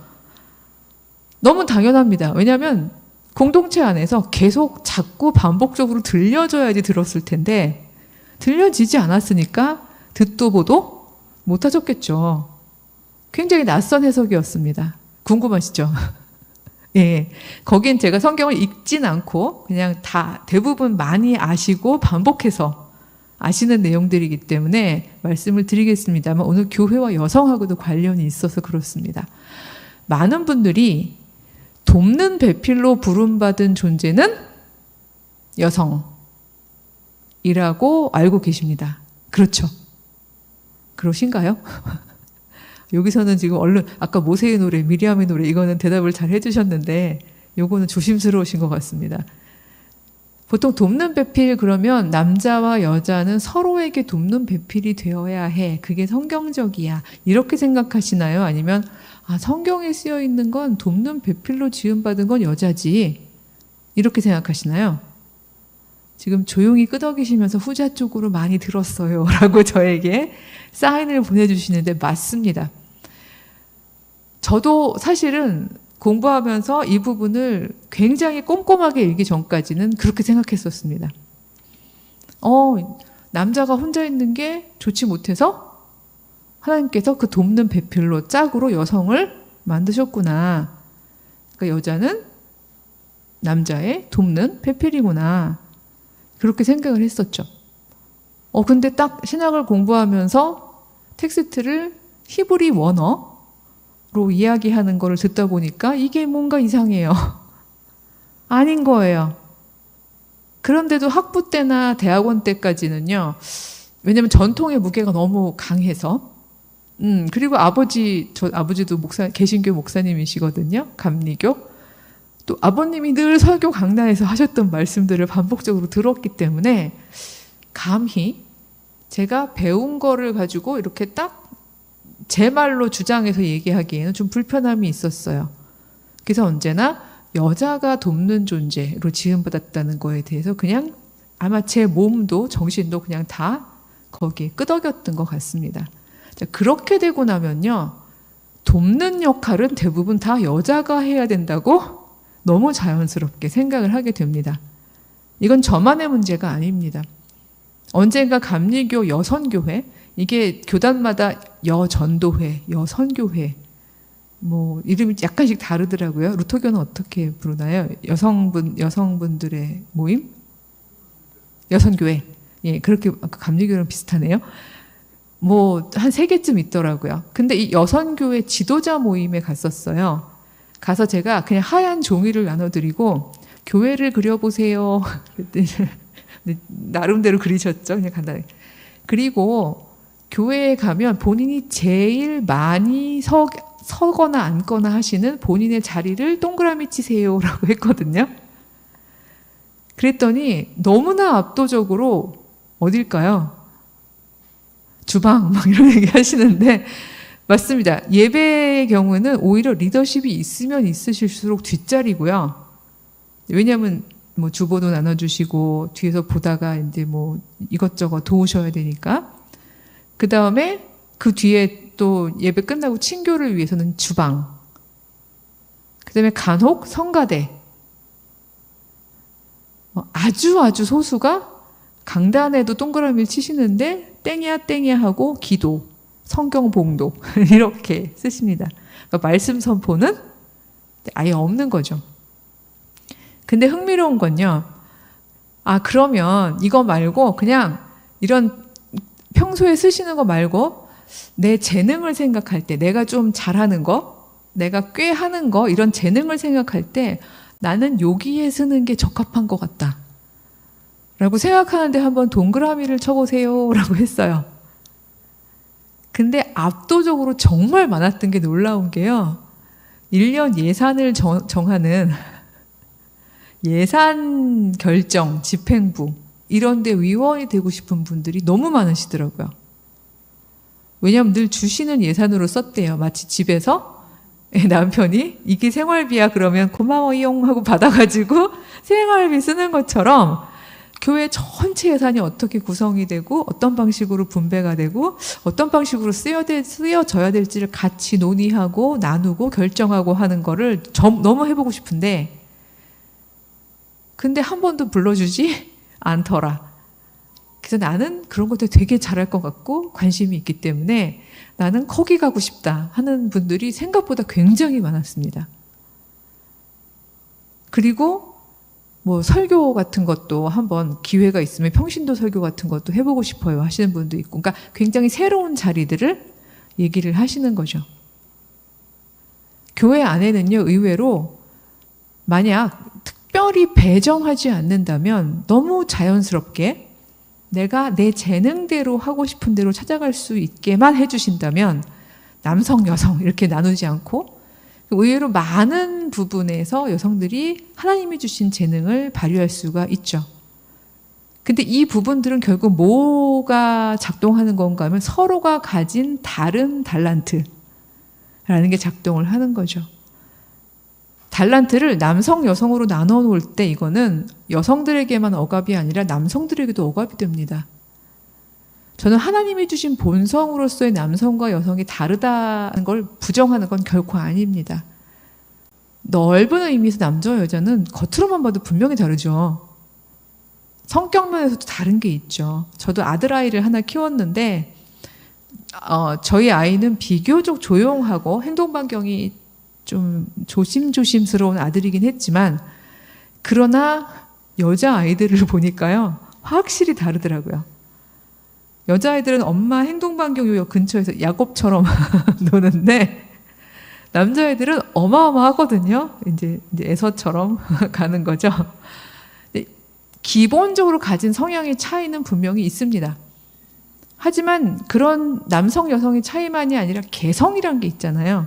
너무 당연합니다. 왜냐하면 공동체 안에서 계속 자꾸 반복적으로 들려줘야지 들었을 텐데 들려지지 않았으니까 듣도 보도 못하셨겠죠. 굉장히 낯선 해석이었습니다. 궁금하시죠? 예, 거긴 제가 성경을 읽진 않고 그냥 다 대부분 많이 아시고 반복해서 아시는 내용들이기 때문에 말씀을 드리겠습니다만 오늘 교회와 여성하고도 관련이 있어서 그렇습니다. 많은 분들이 돕는 배필로 부름받은 존재는 여성이라고 알고 계십니다. 그렇죠? 그러신가요? 여기서는 지금 얼른 아까 모세의 노래, 미리암의 노래 이거는 대답을 잘 해주셨는데 요거는 조심스러우신 것 같습니다. 보통 돕는 배필 그러면 남자와 여자는 서로에게 돕는 배필이 되어야 해. 그게 성경적이야. 이렇게 생각하시나요? 아니면 성경에 쓰여 있는 건 돕는 배필로 지음받은 건 여자지. 이렇게 생각하시나요? 지금 조용히 끄덕이시면서 후자 쪽으로 많이 들었어요. 라고 저에게 사인을 보내주시는데 맞습니다. 저도 사실은 공부하면서 이 부분을 굉장히 꼼꼼하게 읽기 전까지는 그렇게 생각했었습니다. 남자가 혼자 있는 게 좋지 못해서 하나님께서 그 돕는 배필로 짝으로 여성을 만드셨구나. 그러니까 여자는 남자의 돕는 배필이구나. 그렇게 생각을 했었죠. 근데 딱 신학을 공부하면서 텍스트를 히브리 원어로 이야기하는 거를 듣다 보니까 이게 뭔가 이상해요. 아닌 거예요. 그런데도 학부 때나 대학원 때까지는요. 왜냐면 전통의 무게가 너무 강해서. 그리고 저 아버지도 개신교 목사님이시거든요. 감리교. 또 아버님이 늘 설교 강단에서 하셨던 말씀들을 반복적으로 들었기 때문에 감히 제가 배운 거를 가지고 이렇게 딱 제 말로 주장해서 얘기하기에는 좀 불편함이 있었어요. 그래서 언제나 여자가 돕는 존재로 지음받았다는 거에 대해서 그냥 아마 제 몸도 정신도 그냥 다 거기에 끄덕였던 것 같습니다. 자, 그렇게 되고 나면요. 돕는 역할은 대부분 다 여자가 해야 된다고 너무 자연스럽게 생각을 하게 됩니다. 이건 저만의 문제가 아닙니다. 언젠가 감리교 여선교회, 이게 교단마다 여전도회, 여선교회, 이름이 약간씩 다르더라고요. 루터교는 어떻게 부르나요? 여성분들의 모임? 여선교회. 예, 그렇게 감리교랑 비슷하네요. 한 3개쯤 있더라고요. 근데 이 여선교회 지도자 모임에 갔었어요. 가서 제가 그냥 하얀 종이를 나눠드리고 교회를 그려보세요. 나름대로 그리셨죠. 그냥 간단하게. 그리고 교회에 가면 본인이 제일 많이 서거나 앉거나 하시는 본인의 자리를 동그라미 치세요 라고 했거든요. 그랬더니 너무나 압도적으로 어딜까요? 주방 이런 얘기 하시는데 맞습니다. 예배의 경우는 오히려 리더십이 있으면 있으실수록 뒷자리고요. 왜냐하면 주보도 나눠주시고 뒤에서 보다가 이제 이것저것 도우셔야 되니까. 그 다음에 그 뒤에 또 예배 끝나고 친교를 위해서는 주방. 그 다음에 간혹 성가대. 아주 소수가 강단에도 동그라미를 치시는데 땡이야 하고 기도, 성경 봉독 이렇게 쓰십니다. 그러니까 말씀 선포는 아예 없는 거죠. 근데 흥미로운 건요. 그러면 이거 말고 그냥 이런 평소에 쓰시는 거 말고 내 재능을 생각할 때 내가 좀 잘하는 거, 내가 꽤 하는 거 이런 재능을 생각할 때 나는 여기에 쓰는 게 적합한 것 같다. 라고 생각하는데 한번 동그라미를 쳐보세요. 라고 했어요. 근데 압도적으로 정말 많았던 게 놀라운 게요. 1년 예산을 정하는 예산 결정 집행부 이런 데 위원이 되고 싶은 분들이 너무 많으시더라고요. 왜냐하면 늘 주시는 예산으로 썼대요. 마치 집에서 남편이 이게 생활비야 그러면 고마워요 하고 받아가지고 생활비 쓰는 것처럼 교회 전체 예산이 어떻게 구성이 되고 어떤 방식으로 분배가 되고 어떤 방식으로 쓰여져야 될지를 같이 논의하고 나누고 결정하고 하는 거를 너무 해보고 싶은데 근데 한 번도 불러주지 않더라. 그래서 나는 그런 것들 되게 잘할 것 같고 관심이 있기 때문에 나는 거기 가고 싶다 하는 분들이 생각보다 굉장히 많았습니다. 그리고 설교 같은 것도 한번 기회가 있으면 평신도 설교 같은 것도 해보고 싶어요 하시는 분도 있고, 그러니까 굉장히 새로운 자리들을 얘기를 하시는 거죠. 교회 안에는요, 의외로 만약 특별히 배정하지 않는다면 너무 자연스럽게 내가 내 재능대로 하고 싶은 대로 찾아갈 수 있게만 해주신다면 남성, 여성 이렇게 나누지 않고 의외로 많은 부분에서 여성들이 하나님이 주신 재능을 발휘할 수가 있죠. 근데 이 부분들은 결국 뭐가 작동하는 건가 하면 서로가 가진 다른 달란트라는 게 작동을 하는 거죠. 달란트를 남성, 여성으로 나눠 놓을 때 이거는 여성들에게만 억압이 아니라 남성들에게도 억압이 됩니다. 저는 하나님이 주신 본성으로서의 남성과 여성이 다르다는 걸 부정하는 건 결코 아닙니다. 넓은 의미에서 남자와 여자는 겉으로만 봐도 분명히 다르죠. 성격 면에서도 다른 게 있죠. 저도 아들아이를 하나 키웠는데 저희 아이는 비교적 조용하고 행동 반경이 좀 조심스러운 아들이긴 했지만 그러나 여자아이들을 보니까요. 확실히 다르더라고요. 여자아이들은 엄마 행동 반경 요역 근처에서 야곱처럼 노는데 남자애들은 어마어마하거든요. 이제 에서처럼 가는 거죠. 기본적으로 가진 성향의 차이는 분명히 있습니다. 하지만 그런 남성, 여성의 차이만이 아니라 개성이란 게 있잖아요.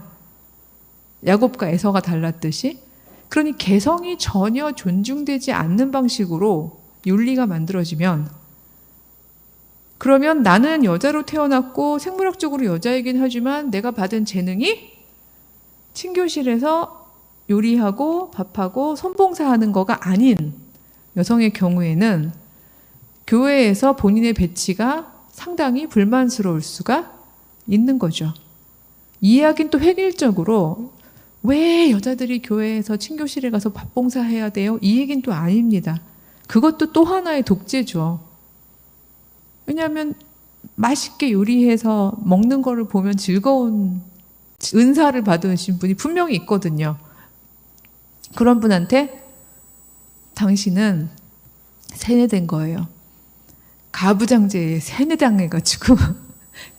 야곱과 에서가 달랐듯이. 그러니 개성이 전혀 존중되지 않는 방식으로 윤리가 만들어지면 그러면 나는 여자로 태어났고 생물학적으로 여자이긴 하지만 내가 받은 재능이 친교실에서 요리하고 밥하고 손봉사하는 거가 아닌 여성의 경우에는 교회에서 본인의 배치가 상당히 불만스러울 수가 있는 거죠. 이 이야기는 또 획일적으로 왜 여자들이 교회에서 친교실에 가서 밥봉사해야 돼요? 이 얘기는 또 아닙니다. 그것도 또 하나의 독재죠. 왜냐하면 맛있게 요리해서 먹는 거를 보면 즐거운 은사를 받으신 분이 분명히 있거든요. 그런 분한테 당신은 세뇌된 거예요. 가부장제에 세뇌당해가지고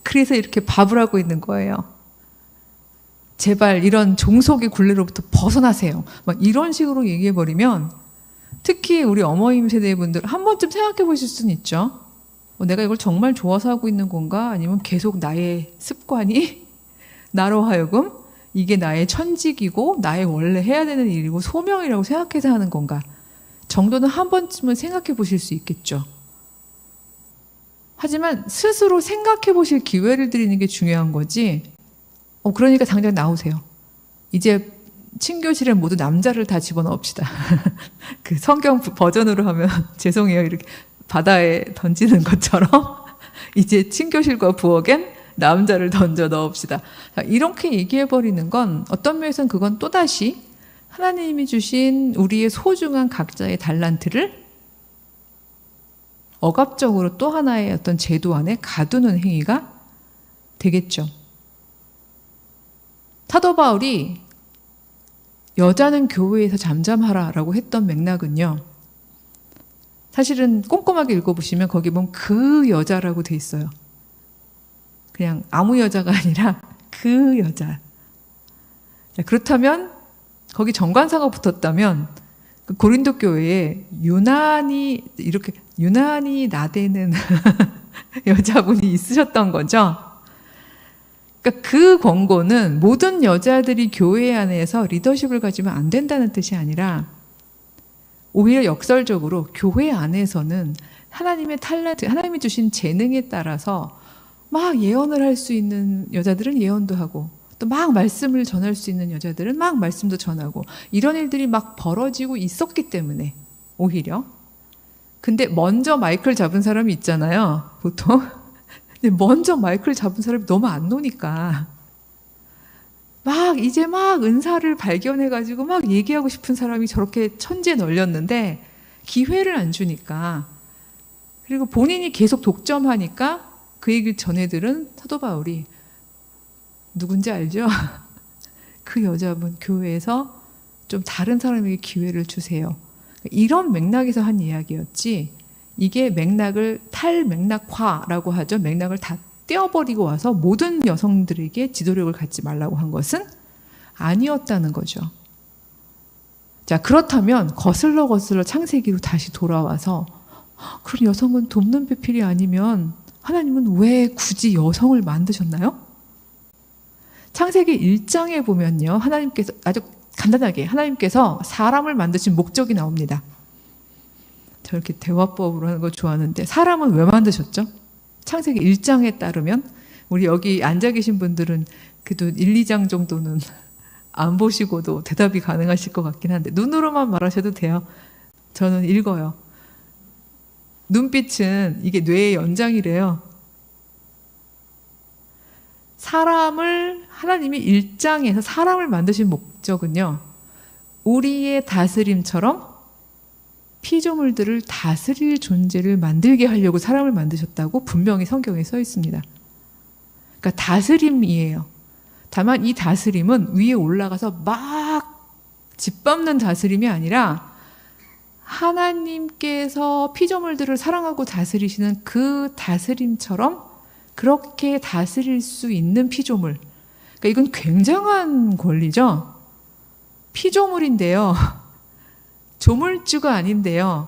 그래서 이렇게 밥을 하고 있는 거예요. 제발 이런 종속의 굴레로부터 벗어나세요. 막 이런 식으로 얘기해버리면 특히 우리 어머님 세대분들 한 번쯤 생각해 보실 수는 있죠. 내가 이걸 정말 좋아서 하고 있는 건가? 아니면 계속 나의 습관이 나로 하여금 이게 나의 천직이고 나의 원래 해야 되는 일이고 소명이라고 생각해서 하는 건가? 정도는 한 번쯤은 생각해 보실 수 있겠죠. 하지만 스스로 생각해 보실 기회를 드리는 게 중요한 거지. 그러니까 당장 나오세요. 이제 친교실에 모두 남자를 다 집어넣읍시다. 그 성경 버전으로 하면 죄송해요. 이렇게 바다에 던지는 것처럼 이제 친교실과 부엌엔 남자를 던져 넣읍시다. 이렇게 얘기해버리는 건 어떤 면에서는 그건 또다시 하나님이 주신 우리의 소중한 각자의 달란트를 억압적으로 또 하나의 어떤 제도 안에 가두는 행위가 되겠죠. 사도 바울이 여자는 교회에서 잠잠하라라고 했던 맥락은요. 사실은 꼼꼼하게 읽어보시면 거기 보면 그 여자라고 돼 있어요. 그냥 아무 여자가 아니라 그 여자. 그렇다면 거기 정관사가 붙었다면 그 고린도 교회에 유난히 나대는 여자분이 있으셨던 거죠. 그러니까 그 권고는 모든 여자들이 교회 안에서 리더십을 가지면 안 된다는 뜻이 아니라 오히려 역설적으로 교회 안에서는 하나님의 탤런트, 하나님이 주신 재능에 따라서 막 예언을 할 수 있는 여자들은 예언도 하고 또 막 말씀을 전할 수 있는 여자들은 막 말씀도 전하고 이런 일들이 막 벌어지고 있었기 때문에 오히려 근데 먼저 마이크를 잡은 사람이 있잖아요. 보통 근데 먼저 마이크를 잡은 사람이 너무 안 노니까 이제 은사를 발견해가지고 막 얘기하고 싶은 사람이 저렇게 천지에 널렸는데 기회를 안 주니까 그리고 본인이 계속 독점하니까 그 얘기를 전해들은 사도 바울이 누군지 알죠? 그 여자분 교회에서 좀 다른 사람에게 기회를 주세요. 이런 맥락에서 한 이야기였지 이게 맥락을 탈맥락화라고 하죠. 맥락을 다 떼어버리고 와서 모든 여성들에게 지도력을 갖지 말라고 한 것은 아니었다는 거죠. 자, 그렇다면 거슬러 창세기로 다시 돌아와서 그럼 여성은 돕는 배필이 아니면 하나님은 왜 굳이 여성을 만드셨나요? 창세기 1장에 보면요. 하나님께서 아주 간단하게 하나님께서 사람을 만드신 목적이 나옵니다. 저렇게 대화법으로 하는 거 좋아하는데 사람은 왜 만드셨죠? 창세기 1장에 따르면 우리 여기 앉아 계신 분들은 그래도 1, 2장 정도는 안 보시고도 대답이 가능하실 것 같긴 한데 눈으로만 말하셔도 돼요. 저는 읽어요. 눈빛은 이게 뇌의 연장이래요. 사람을 하나님이 1장에서 사람을 만드신 목적은요. 우리의 다스림처럼 피조물들을 다스릴 존재를 만들게 하려고 사람을 만드셨다고 분명히 성경에 써 있습니다. 그러니까 다스림이에요. 다만 이 다스림은 위에 올라가서 막 짓밟는 다스림이 아니라 하나님께서 피조물들을 사랑하고 다스리시는 그 다스림처럼 그렇게 다스릴 수 있는 피조물. 그러니까 이건 굉장한 권리죠. 피조물인데요. 조물주가 아닌데요.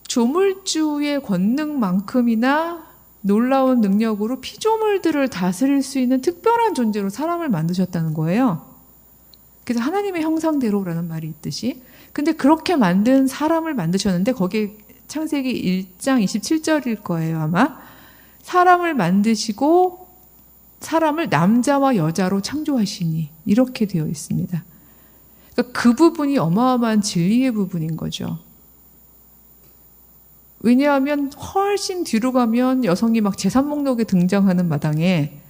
조물주의 권능만큼이나 놀라운 능력으로 피조물들을 다스릴 수 있는 특별한 존재로 사람을 만드셨다는 거예요. 그래서 하나님의 형상대로라는 말이 있듯이. 근데 그렇게 만든 사람을 만드셨는데 거기에 창세기 1장 27절일 거예요, 아마. 사람을 만드시고 사람을 남자와 여자로 창조하시니 이렇게 되어 있습니다. 그러니까 그 부분이 어마어마한 진리의 부분인 거죠. 왜냐하면 훨씬 뒤로 가면 여성이 막 제산 목록에 등장하는 마당에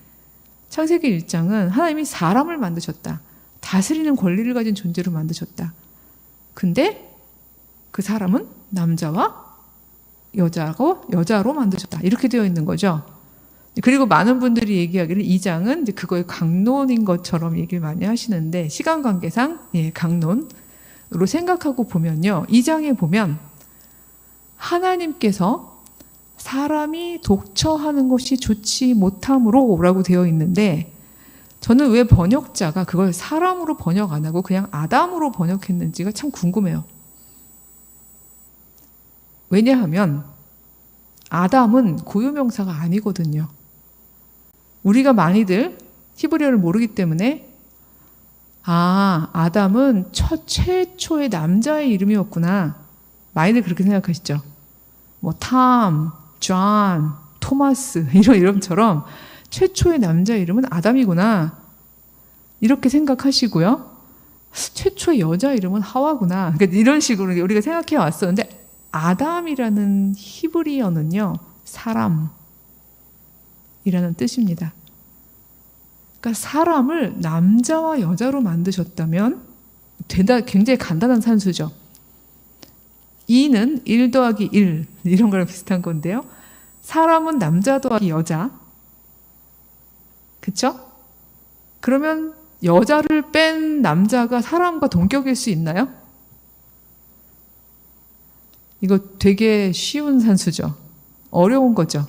창세기 1장은 하나님이 사람을 만드셨다. 다스리는 권리를 가진 존재로 만드셨다. 근데 그 사람은 남자와 여자로 만드셨다. 이렇게 되어 있는 거죠. 그리고 많은 분들이 얘기하기를 2장은 이제 그거의 강론인 것처럼 얘기를 많이 하시는데 시간 관계상 강론으로 생각하고 보면요. 2장에 보면 하나님께서 사람이 독처하는 것이 좋지 못함으로 라고 되어 있는데 저는 왜 번역자가 그걸 사람으로 번역 안 하고 그냥 아담으로 번역했는지가 참 궁금해요. 왜냐하면 아담은 고유명사가 아니거든요. 우리가 많이들 히브리어를 모르기 때문에 아담은 최초의 남자의 이름이었구나. 많이들 그렇게 생각하시죠. 뭐 탐, 존, 토마스 이런 이름처럼 최초의 남자 이름은 아담이구나. 이렇게 생각하시고요. 최초의 여자 이름은 하와구나. 그러니까 이런 식으로 우리가 생각해 왔었는데 아담이라는 히브리어는요. 사람이라는 뜻입니다. 그러니까 사람을 남자와 여자로 만드셨다면 굉장히 간단한 산수죠. 2는 1 더하기 1 이런 거랑 비슷한 건데요. 사람은 남자 더하기 여자. 그쵸? 그러면 여자를 뺀 남자가 사람과 동격일 수 있나요? 이거 되게 쉬운 산수죠. 어려운 거죠.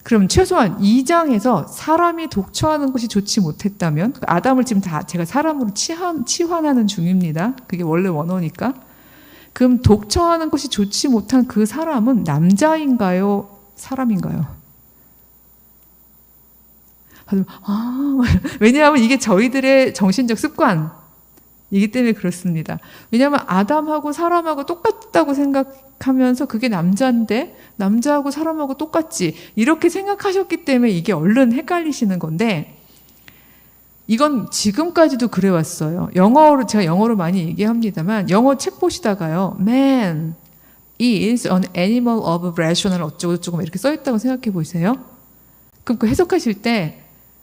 그럼 최소한 2장에서 사람이 독처하는 것이 좋지 못했다면 아담을 지금 다 제가 사람으로 치환하는 중입니다. 그게 원래 원어니까. 그럼 독처하는 것이 좋지 못한 그 사람은 남자인가요? 사람인가요? 왜냐하면 이게 저희들의 정신적 습관이기 때문에 그렇습니다. 왜냐하면 아담하고 사람하고 똑같다고 생각하면서 그게 남자인데 남자하고 사람하고 똑같지 이렇게 생각하셨기 때문에 이게 얼른 헷갈리시는 건데 이건 지금까지도 그래왔어요. 제가 영어로 많이 얘기합니다만 영어 책 보시다가요. Man is an animal of rational 어쩌고저쩌고 이렇게 써있다고 생각해 보세요. 그럼 그 해석하실 때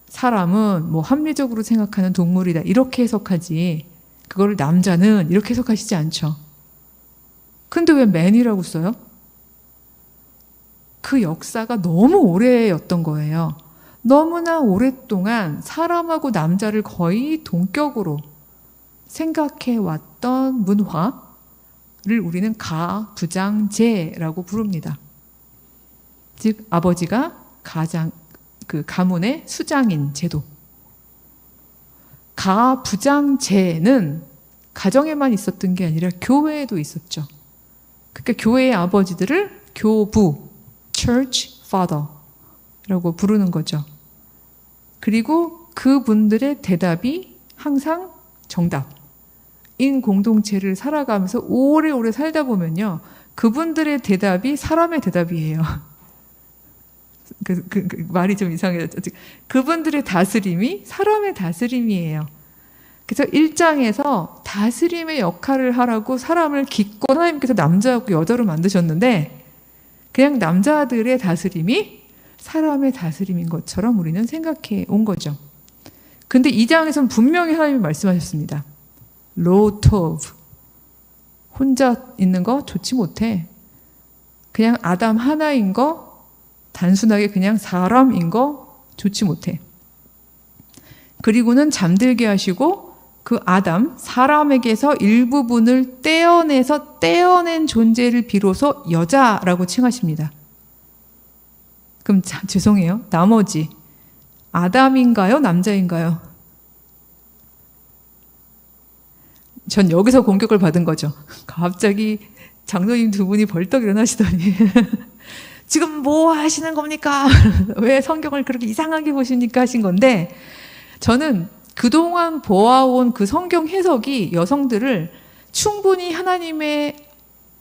사람은 뭐 합리적으로 생각하는 동물이다 이렇게 해석하지 그거를 남자는 이렇게 해석하시지 않죠. 근데 왜 man이라고 써요? 그 역사가 너무 오래였던 거예요. 너무나 오랫동안 사람하고 남자를 거의 동격으로 생각해 왔던 문화를 우리는 가부장제라고 부릅니다. 즉 아버지가 가문의 수장인 제도. 가부장제는 가정에만 있었던 게 아니라 교회에도 있었죠. 그러니까 교회의 아버지들을 교부, church father라고 부르는 거죠. 그리고 그분들의 대답이 항상 정답인 공동체를 살아가면서 오래오래 살다 보면요. 그분들의 대답이 사람의 대답이에요. 말이 좀 이상해졌죠. 그분들의 다스림이 사람의 다스림이에요. 그래서 1장에서 다스림의 역할을 하라고 사람을 기껏 하나님께서 남자하고 여자로 만드셨는데 그냥 남자들의 다스림이 사람의 다스림인 것처럼 우리는 생각해 온 거죠. 근데 2장에서는 분명히 하나님이 말씀하셨습니다. 로토브, 혼자 있는 거 좋지 못해. 그냥 아담 하나인 거, 단순하게 그냥 사람인 거 좋지 못해. 그리고는 잠들게 하시고 그 아담, 사람에게서 일부분을 떼어내서 떼어낸 존재를 비로소 여자라고 칭하십니다. 그럼 죄송해요. 나머지 아담인가요? 남자인가요? 전 여기서 공격을 받은 거죠. 갑자기 장로님 두 분이 벌떡 일어나시더니 지금 뭐 하시는 겁니까? 왜 성경을 그렇게 이상하게 보십니까? 하신 건데 저는 그동안 보아온 그 성경 해석이 여성들을 충분히 하나님의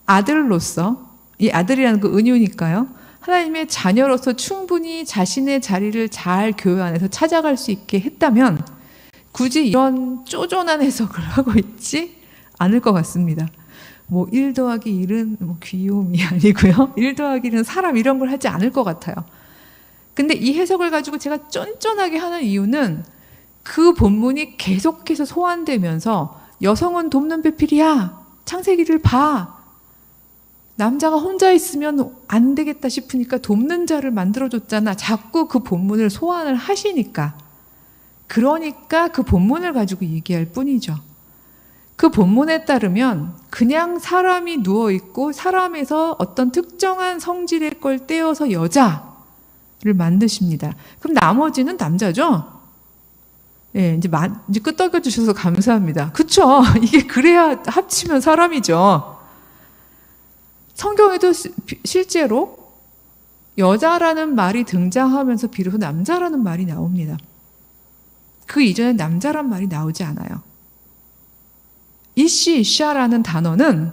아들로서, 이 아들이라는 그 은유니까요. 하나님의 자녀로서 충분히 자신의 자리를 잘 교회 안에서 찾아갈 수 있게 했다면 굳이 이런 쪼잔한 해석을 하고 있지 않을 것 같습니다. 뭐 1 더하기 1은 뭐 귀요미 아니고요. 1 더하기 1은 사람 이런 걸 하지 않을 것 같아요. 근데 이 해석을 가지고 제가 쫀쫀하게 하는 이유는 그 본문이 계속해서 소환되면서 여성은 돕는 배필이야. 창세기를 봐. 남자가 혼자 있으면 안 되겠다 싶으니까 돕는 자를 만들어줬잖아. 자꾸 그 본문을 소환을 하시니까. 그러니까 그 본문을 가지고 얘기할 뿐이죠. 그 본문에 따르면 그냥 사람이 누워있고 사람에서 어떤 특정한 성질의 걸 떼어서 여자를 만드십니다. 그럼 나머지는 남자죠? 예, 이제 끄떡여 주셔서 감사합니다. 그쵸? 이게 그래야 합치면 사람이죠. 성경에도 실제로 여자라는 말이 등장하면서 비로소 남자라는 말이 나옵니다. 그 이전에 남자란 말이 나오지 않아요. 이시라는 단어는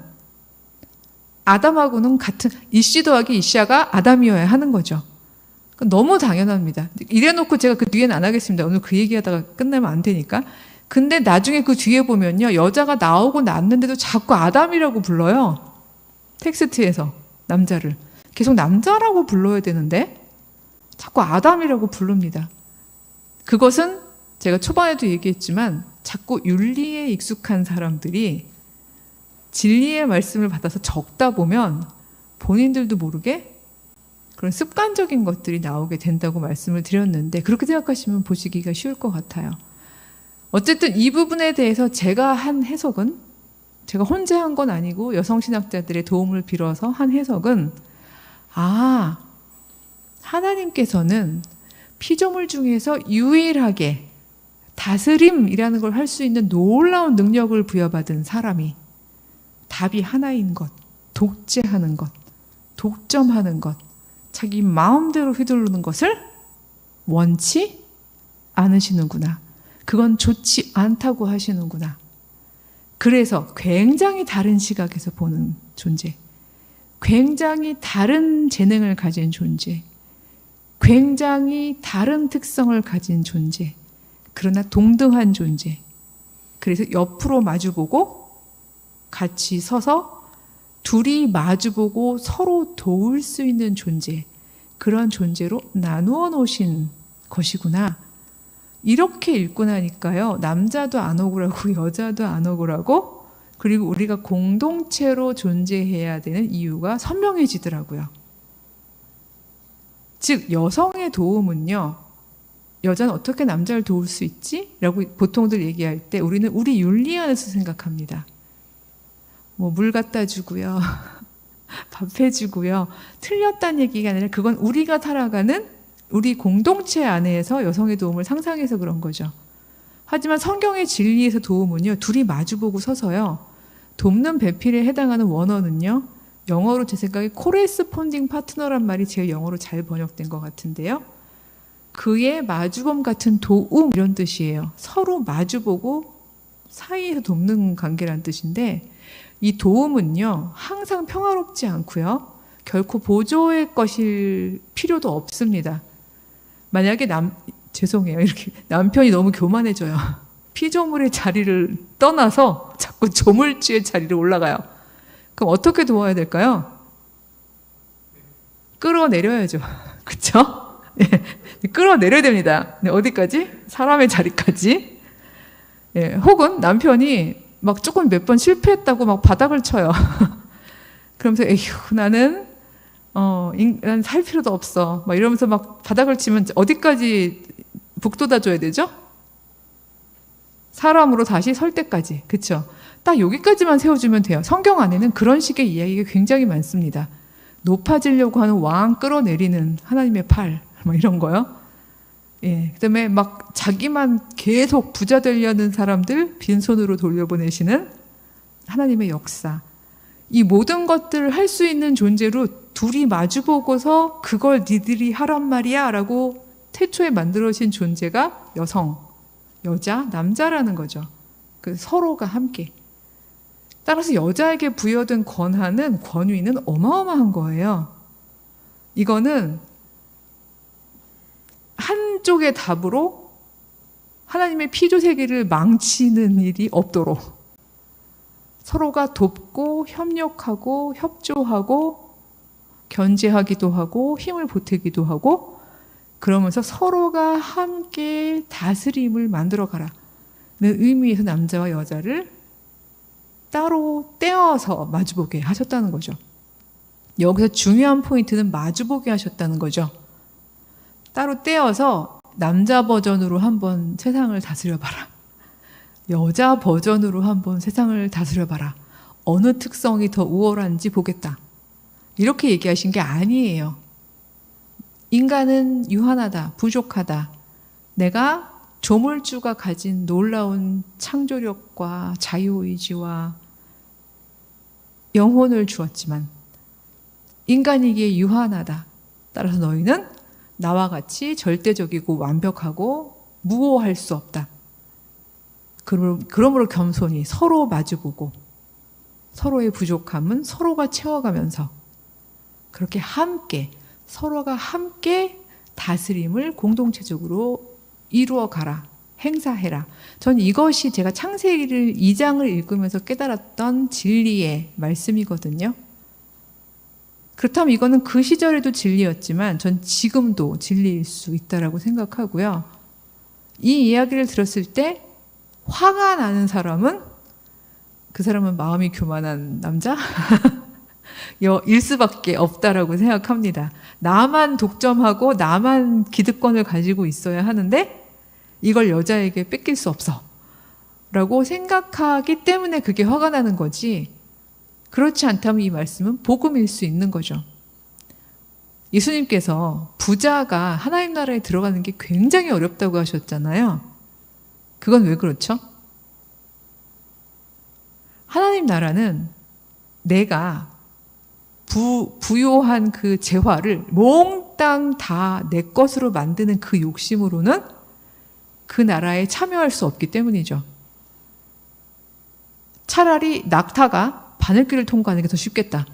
아담하고는 같은, 이시 더하기 이샤가 아담이어야 하는 거죠. 너무 당연합니다. 이래놓고 제가 그 뒤에는 안 하겠습니다. 오늘 그 얘기하다가 끝나면 안 되니까. 근데 나중에 그 뒤에 보면요. 여자가 나오고 났는데도 자꾸 아담이라고 불러요. 텍스트에서 남자를. 계속 남자라고 불러야 되는데 자꾸 아담이라고 부릅니다. 그것은 제가 초반에도 얘기했지만 자꾸 윤리에 익숙한 사람들이 진리의 말씀을 받아서 적다 보면 본인들도 모르게 그런 습관적인 것들이 나오게 된다고 말씀을 드렸는데 그렇게 생각하시면 보시기가 쉬울 것 같아요. 어쨌든 이 부분에 대해서 제가 한 해석은 제가 혼자 한 건 아니고 여성신학자들의 도움을 빌어서 한 해석은 하나님께서는 피조물 중에서 유일하게 다스림이라는 걸 할 수 있는 놀라운 능력을 부여받은 사람이 답이 하나인 것, 독재하는 것, 독점하는 것, 자기 마음대로 휘두르는 것을 원치 않으시는구나. 그건 좋지 않다고 하시는구나. 그래서 굉장히 다른 시각에서 보는 존재, 굉장히 다른 재능을 가진 존재, 굉장히 다른 특성을 가진 존재, 그러나 동등한 존재. 그래서 옆으로 마주보고 같이 서서 둘이 마주보고 서로 도울 수 있는 존재, 그런 존재로 나누어 놓으신 것이구나. 이렇게 읽고 나니까요. 남자도 안 억울하고 여자도 안 억울하고 그리고 우리가 공동체로 존재해야 되는 이유가 선명해지더라고요. 즉 여성의 도움은요. 여자는 어떻게 남자를 도울 수 있지? 라고 보통들 얘기할 때 우리는 우리 윤리 안에서 생각합니다. 뭐 물 갖다 주고요. 밥 해주고요. 틀렸다는 얘기가 아니라 그건 우리가 살아가는 우리 공동체 안에서 여성의 도움을 상상해서 그런 거죠. 하지만 성경의 진리에서 도움은요. 둘이 마주보고 서서요. 돕는 배필에 해당하는 원어는요. 영어로 제 생각에 코레스폰딩 파트너란 말이 제일 영어로 잘 번역된 것 같은데요. 그의 마주봄 같은 도움 이런 뜻이에요. 서로 마주보고 사이에서 돕는 관계란 뜻인데 이 도움은요, 항상 평화롭지 않고요, 결코 보조의 것일 필요도 없습니다. 만약에 죄송해요. 이렇게 남편이 너무 교만해져요. 피조물의 자리를 떠나서 자꾸 조물주의 자리로 올라가요. 그럼 어떻게 도와야 될까요? 끌어내려야죠. 그쵸? 예, 끌어내려야 됩니다. 네, 어디까지? 사람의 자리까지. 예, 혹은 남편이 막 조금 몇 번 실패했다고 막 바닥을 쳐요. 그러면서 에휴, 나는 난 살 필요도 없어. 막 이러면서 막 바닥을 치면 어디까지 북돋아 줘야 되죠? 사람으로 다시 설 때까지. 그쵸? 딱 여기까지만 세워주면 돼요. 성경 안에는 그런 식의 이야기가 굉장히 많습니다. 높아지려고 하는 왕 끌어내리는 하나님의 팔, 뭐 이런 거요. 예, 그 다음에 막 자기만 계속 부자 되려는 사람들 빈손으로 돌려보내시는 하나님의 역사. 이 모든 것들을 할 수 있는 존재로 둘이 마주보고서 그걸 니들이 하란 말이야 라고 태초에 만들어진 존재가 여성, 여자, 남자라는 거죠. 그 서로가 함께. 따라서 여자에게 부여된 권한은, 권위는 어마어마한 거예요. 이거는 한쪽의 답으로 하나님의 피조 세계를 망치는 일이 없도록 서로가 돕고 협력하고 협조하고 견제하기도 하고 힘을 보태기도 하고 그러면서 서로가 함께 다스림을 만들어가라는 의미에서 남자와 여자를 따로 떼어서 마주보게 하셨다는 거죠. 여기서 중요한 포인트는 마주보게 하셨다는 거죠. 따로 떼어서 남자 버전으로 한번 세상을 다스려봐라. 여자 버전으로 한번 세상을 다스려봐라. 어느 특성이 더 우월한지 보겠다. 이렇게 얘기하신 게 아니에요. 인간은 유한하다, 부족하다. 내가 조물주가 가진 놀라운 창조력과 자유의지와 영혼을 주었지만 인간이기에 유한하다. 따라서 너희는 나와 같이 절대적이고 완벽하고 무호할 수 없다. 그러므로 겸손히 서로 마주보고 서로의 부족함은 서로가 채워가면서 그렇게 함께 서로가 함께 다스림을 공동체적으로 이루어가라. 행사해라. 전 이것이 제가 창세기를 2장을 읽으면서 깨달았던 진리의 말씀이거든요. 그렇다면 이거는 그 시절에도 진리였지만 전 지금도 진리일 수 있다라고 생각하고요. 이 이야기를 들었을 때 화가 나는 사람은 그 사람은 마음이 교만한 남자? 일 수밖에 없다라고 생각합니다. 나만 독점하고 나만 기득권을 가지고 있어야 하는데 이걸 여자에게 뺏길 수 없어 라고 생각하기 때문에 그게 화가 나는 거지, 그렇지 않다면 이 말씀은 복음일 수 있는 거죠. 예수님께서 부자가 하나님 나라에 들어가는 게 굉장히 어렵다고 하셨잖아요. 그건 왜 그렇죠? 하나님 나라는 내가 부요한 그 재화를 몽땅 다 내 것으로 만드는 그 욕심으로는 그 나라에 참여할 수 없기 때문이죠. 차라리 낙타가 바늘길을 통과하는 게 더 쉽겠다.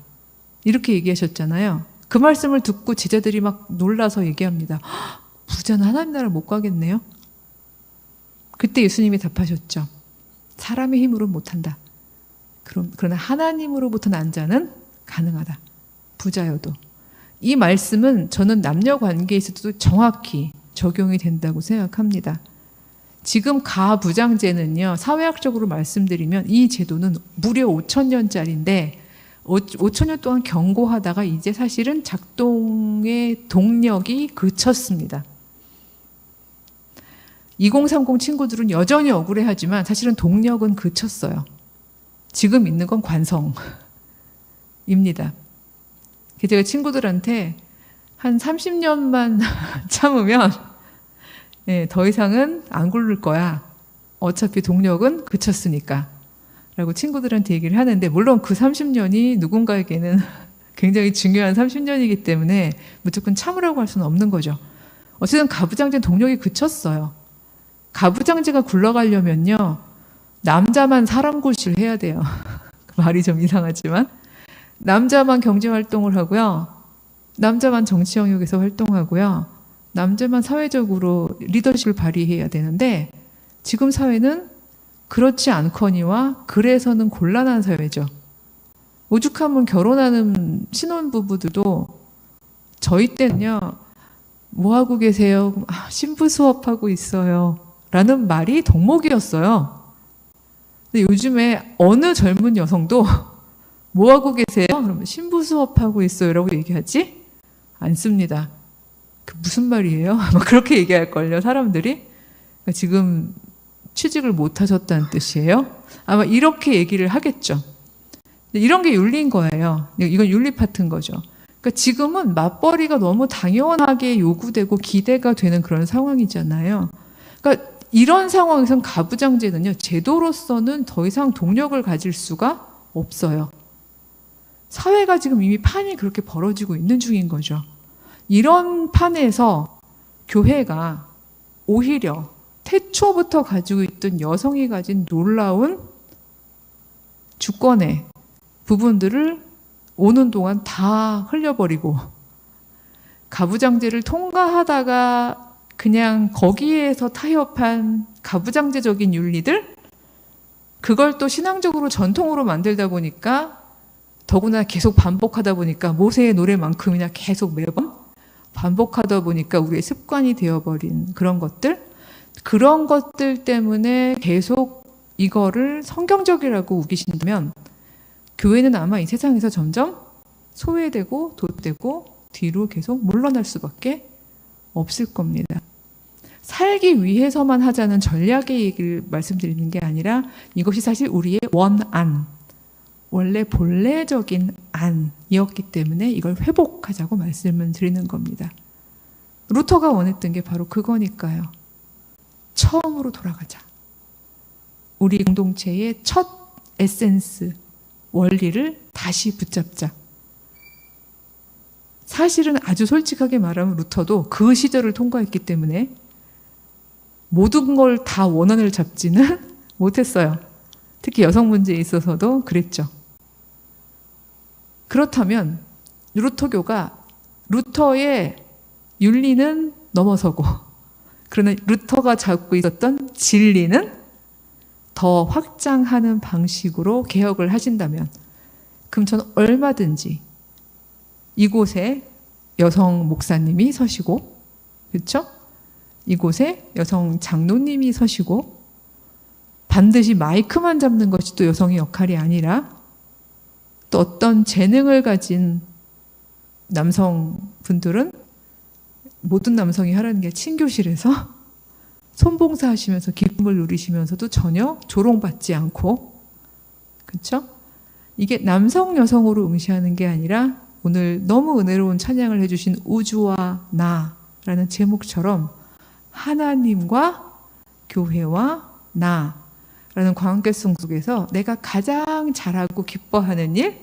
이렇게 얘기하셨잖아요. 그 말씀을 듣고 제자들이 막 놀라서 얘기합니다. 부자는 하나님 나라를 못 가겠네요. 그때 예수님이 답하셨죠. 사람의 힘으로 못한다. 그러나 하나님으로부터 난 자는 가능하다. 부자여도. 이 말씀은 저는 남녀 관계에서도 정확히 적용이 된다고 생각합니다. 지금 가부장제는요, 사회학적으로 말씀드리면 이 제도는 무려 5,000년짜리인데 5,000년 동안 경고하다가 이제 사실은 작동의 동력이 그쳤습니다. 2030 친구들은 여전히 억울해하지만 사실은 동력은 그쳤어요. 지금 있는 건 관성입니다. 제가 친구들한테 한 30년만 참으면 더 이상은 안 굴릴 거야. 어차피 동력은 그쳤으니까. 라고 친구들한테 얘기를 하는데, 물론 그 30년이 누군가에게는 굉장히 중요한 30년이기 때문에 무조건 참으라고 할 수는 없는 거죠. 어쨌든 가부장제 동력이 그쳤어요. 가부장제가 굴러가려면요, 남자만 사람 굴실 해야 돼요. 말이 좀 이상하지만 남자만 경제활동을 하고요. 남자만 정치 영역에서 활동하고요. 남자만 사회적으로 리더십을 발휘해야 되는데 지금 사회는 그렇지 않거니와 그래서는 곤란한 사회죠. 오죽하면 결혼하는 신혼부부들도 저희 때는요. 뭐 하고 계세요? 신부 수업하고 있어요. 라는 말이 덕목이었어요. 근데 요즘에 어느 젊은 여성도 뭐 하고 계세요? 그러면 신부 수업하고 있어요. 라고 얘기하지 않습니다. 그 무슨 말이에요? 아마 그렇게 얘기할걸요, 사람들이. 지금 취직을 못 하셨다는 뜻이에요? 아마 이렇게 얘기를 하겠죠. 이런 게 윤리인 거예요. 이건 윤리 파트인 거죠. 그러니까 지금은 맞벌이가 너무 당연하게 요구되고 기대가 되는 그런 상황이잖아요. 그러니까 이런 상황에선 가부장제는요, 제도로서는 더 이상 동력을 가질 수가 없어요. 사회가 지금 이미 판이 그렇게 벌어지고 있는 중인 거죠. 이런 판에서 교회가 오히려 태초부터 가지고 있던 여성이 가진 놀라운 주권의 부분들을 오는 동안 다 흘려버리고 가부장제를 통과하다가 그냥 거기에서 타협한 가부장제적인 윤리들, 그걸 또 신앙적으로 전통으로 만들다 보니까 더구나 계속 반복하다 보니까 모세의 노래만큼이나 계속 매번 반복하다 보니까 우리의 습관이 되어버린 그런 것들 때문에 계속 이거를 성경적이라고 우기신다면 교회는 아마 이 세상에서 점점 소외되고 도태되고 뒤로 계속 물러날 수밖에 없을 겁니다. 살기 위해서만 하자는 전략의 얘기를 말씀드리는 게 아니라 이것이 사실 우리의 원안, 원래 본래적인 안이었기 때문에 이걸 회복하자고 말씀을 드리는 겁니다. 루터가 원했던 게 바로 그거니까요. 처음으로 돌아가자. 우리 공동체의 첫 에센스, 원리를 다시 붙잡자. 사실은 아주 솔직하게 말하면 루터도 그 시절을 통과했기 때문에 모든 걸 다 원한을 잡지는 못했어요. 특히 여성 문제에 있어서도 그랬죠. 그렇다면 루터교가 루터의 윤리는 넘어서고 그러나 루터가 잡고 있었던 진리는 더 확장하는 방식으로 개혁을 하신다면 그럼 저는 얼마든지 이곳에 여성 목사님이 서시고, 그렇죠? 이곳에 여성 장로님이 서시고 반드시 마이크만 잡는 것이 또 여성의 역할이 아니라 또 어떤 재능을 가진 남성분들은 모든 남성이 하라는 게 친교실에서 손봉사 하시면서 기쁨을 누리시면서도 전혀 조롱받지 않고, 그렇죠? 이게 남성 여성으로 응시하는 게 아니라 오늘 너무 은혜로운 찬양을 해주신 우주와 나라는 제목처럼 하나님과 교회와 나라는 관계성 속에서 내가 가장 잘하고 기뻐하는 일,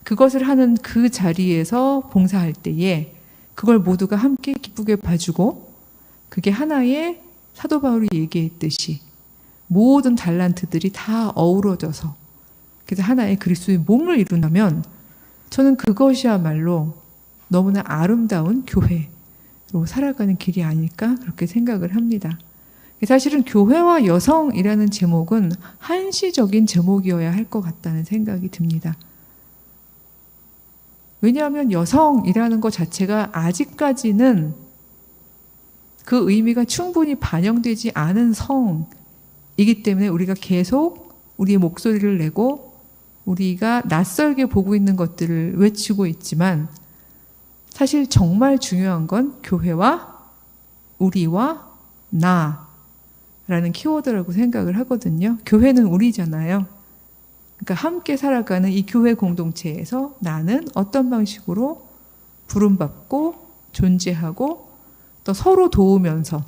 그것을 하는 그 자리에서 봉사할 때에 그걸 모두가 함께 기쁘게 봐주고 그게 하나의 사도 바울이 얘기했듯이 모든 달란트들이 다 어우러져서 그래서 하나의 그리스도의 몸을 이룬다면 저는 그것이야말로 너무나 아름다운 교회로 살아가는 길이 아닐까 그렇게 생각을 합니다. 사실은 교회와 여성이라는 제목은 한시적인 제목이어야 할 것 같다는 생각이 듭니다. 왜냐하면 여성이라는 것 자체가 아직까지는 그 의미가 충분히 반영되지 않은 성이기 때문에 우리가 계속 우리의 목소리를 내고 우리가 낯설게 보고 있는 것들을 외치고 있지만 사실 정말 중요한 건 교회와 우리와 나라는 키워드라고 생각을 하거든요. 교회는 우리잖아요. 그러니까 함께 살아가는 이 교회 공동체에서 나는 어떤 방식으로 부름받고 존재하고 또 서로 도우면서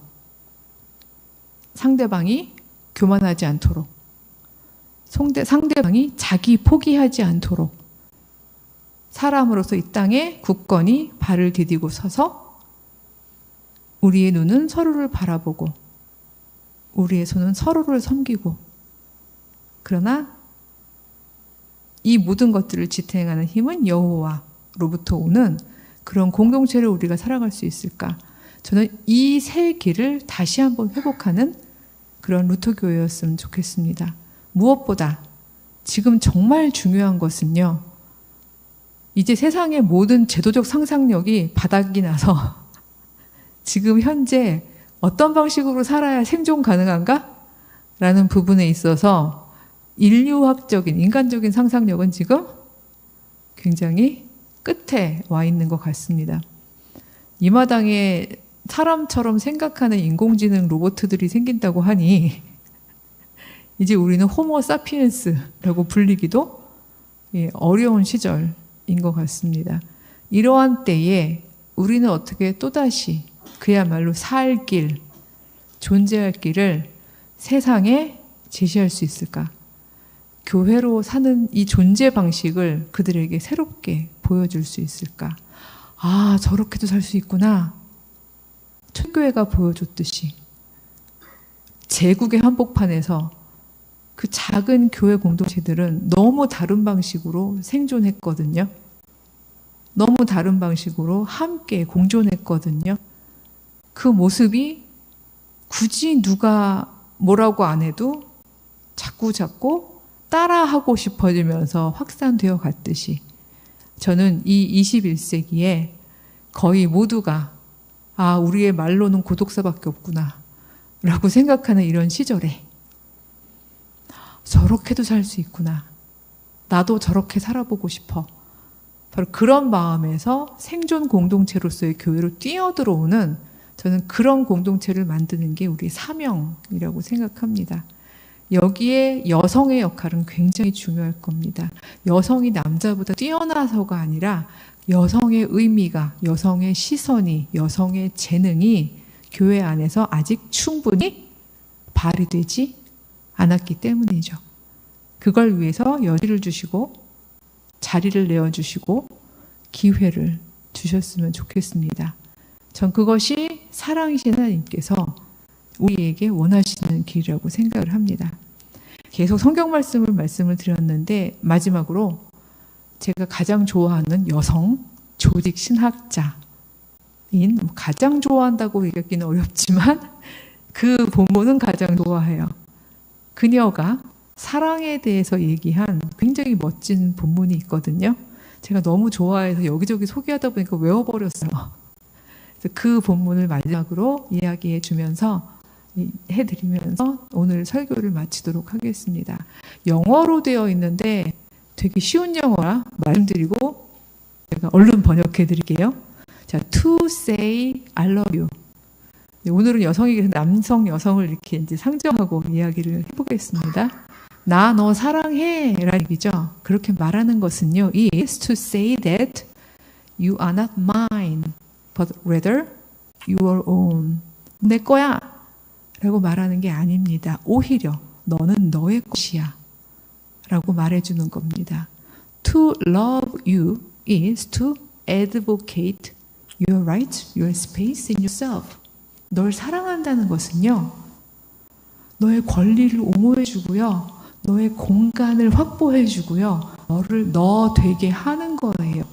상대방이 교만하지 않도록 상대방이 자기 포기하지 않도록 사람으로서 이 땅에 굳건히 발을 디디고 서서 우리의 눈은 서로를 바라보고 우리의 손은 서로를 섬기고 그러나 이 모든 것들을 지탱하는 힘은 여호와로부터 오는 그런 공동체를 우리가 살아갈 수 있을까? 저는 이 세 길을 다시 한번 회복하는 그런 루터교회였으면 좋겠습니다. 무엇보다 지금 정말 중요한 것은요. 이제 세상의 모든 제도적 상상력이 바닥이 나서 지금 현재 어떤 방식으로 살아야 생존 가능한가? 라는 부분에 있어서 인류학적인, 인간적인 상상력은 지금 굉장히 끝에 와 있는 것 같습니다. 이 마당에 사람처럼 생각하는 인공지능 로봇들이 생긴다고 하니 이제 우리는 호모 사피엔스라고 불리기도 어려운 시절인 것 같습니다. 이러한 때에 우리는 어떻게 또다시 그야말로 살 길, 존재할 길을 세상에 제시할 수 있을까? 교회로 사는 이 존재 방식을 그들에게 새롭게 보여줄 수 있을까? 아, 저렇게도 살 수 있구나. 초교회가 보여줬듯이 제국의 한복판에서 그 작은 교회 공동체들은 너무 다른 방식으로 생존했거든요. 너무 다른 방식으로 함께 공존했거든요. 그 모습이 굳이 누가 뭐라고 안 해도 자꾸 따라하고 싶어지면서 확산되어 갔듯이 저는 이 21세기에 거의 모두가 아, 우리의 말로는 고독사밖에 없구나 라고 생각하는 이런 시절에 저렇게도 살 수 있구나. 나도 저렇게 살아보고 싶어. 바로 그런 마음에서 생존 공동체로서의 교회로 뛰어들어오는 저는 그런 공동체를 만드는 게 우리의 사명이라고 생각합니다. 여기에 여성의 역할은 굉장히 중요할 겁니다. 여성이 남자보다 뛰어나서가 아니라 여성의 의미가, 여성의 시선이, 여성의 재능이 교회 안에서 아직 충분히 발휘되지 않았기 때문이죠. 그걸 위해서 여지를 주시고 자리를 내어주시고 기회를 주셨으면 좋겠습니다. 전 그것이 사랑이신 하나님께서 우리에게 원하시는 길이라고 생각을 합니다. 계속 성경 말씀을 드렸는데 마지막으로 제가 가장 좋아하는 여성 조직 신학자인, 가장 좋아한다고 얘기하기는 어렵지만 그 본문은 가장 좋아해요. 그녀가 사랑에 대해서 얘기한 굉장히 멋진 본문이 있거든요. 제가 너무 좋아해서 여기저기 소개하다 보니까 외워버렸어요. 그래서 그 본문을 마지막으로 이야기해 주면서 해드리면서 오늘 설교를 마치도록 하겠습니다. 영어로 되어 있는데 되게 쉬운 영어라 말씀드리고 제가 얼른 번역해 드릴게요. 자, to say I love you. 오늘은 여성이기 때문에 남성, 여성을 이렇게 이제 상정하고 이야기를 해보겠습니다. 나 너 사랑해 라는 얘기죠. 그렇게 말하는 것은요, is to say that you are not mine, but rather your own. 내 거야 라고 말하는 게 아닙니다. 오히려 너는 너의 것이야 라고 말해주는 겁니다. To love you is to advocate your right, your space in yourself. 널 사랑한다는 것은요, 너의 권리를 옹호해주고요, 너의 공간을 확보해주고요, 너를 너 되게 하는 거예요.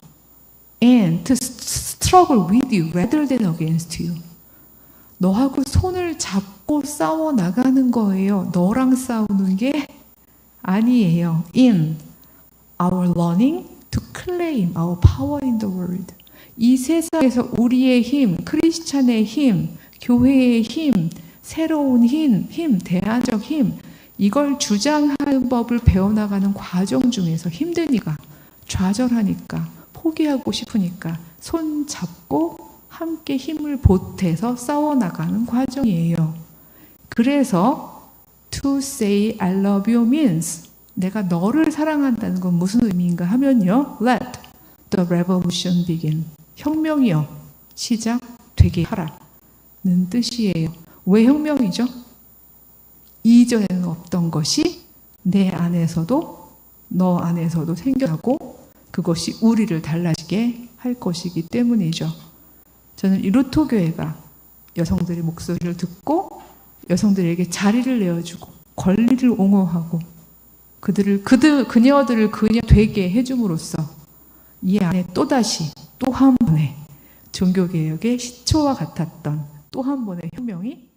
And to struggle with you rather than against you. 너하고 손을 잡고 싸워 나가는 거예요. 너랑 싸우는 게 아니에요. In our learning to claim our power in the world. 이 세상에서 우리의 힘, 크리스찬의 힘, 교회의 힘, 새로운 힘, 대안적 힘, 이걸 주장하는 법을 배워나가는 과정 중에서 힘드니까, 좌절하니까, 포기하고 싶으니까 손 잡고 함께 힘을 보태서 싸워나가는 과정이에요. 그래서 to say I love you means 내가 너를 사랑한다는 건 무슨 의미인가 하면요, let the revolution begin. 혁명이요, 시작되게 하라는 뜻이에요. 왜 혁명이죠? 이전에는 없던 것이 내 안에서도 너 안에서도 생겨나고 그것이 우리를 달라지게 할 것이기 때문이죠. 저는 이 루터교회가 여성들의 목소리를 듣고 여성들에게 자리를 내어주고 권리를 옹호하고 그녀들을 그녀 되게 해줌으로써 이 안에 또다시 또 한 번의 종교개혁의 시초와 같았던 또 한 번의 혁명이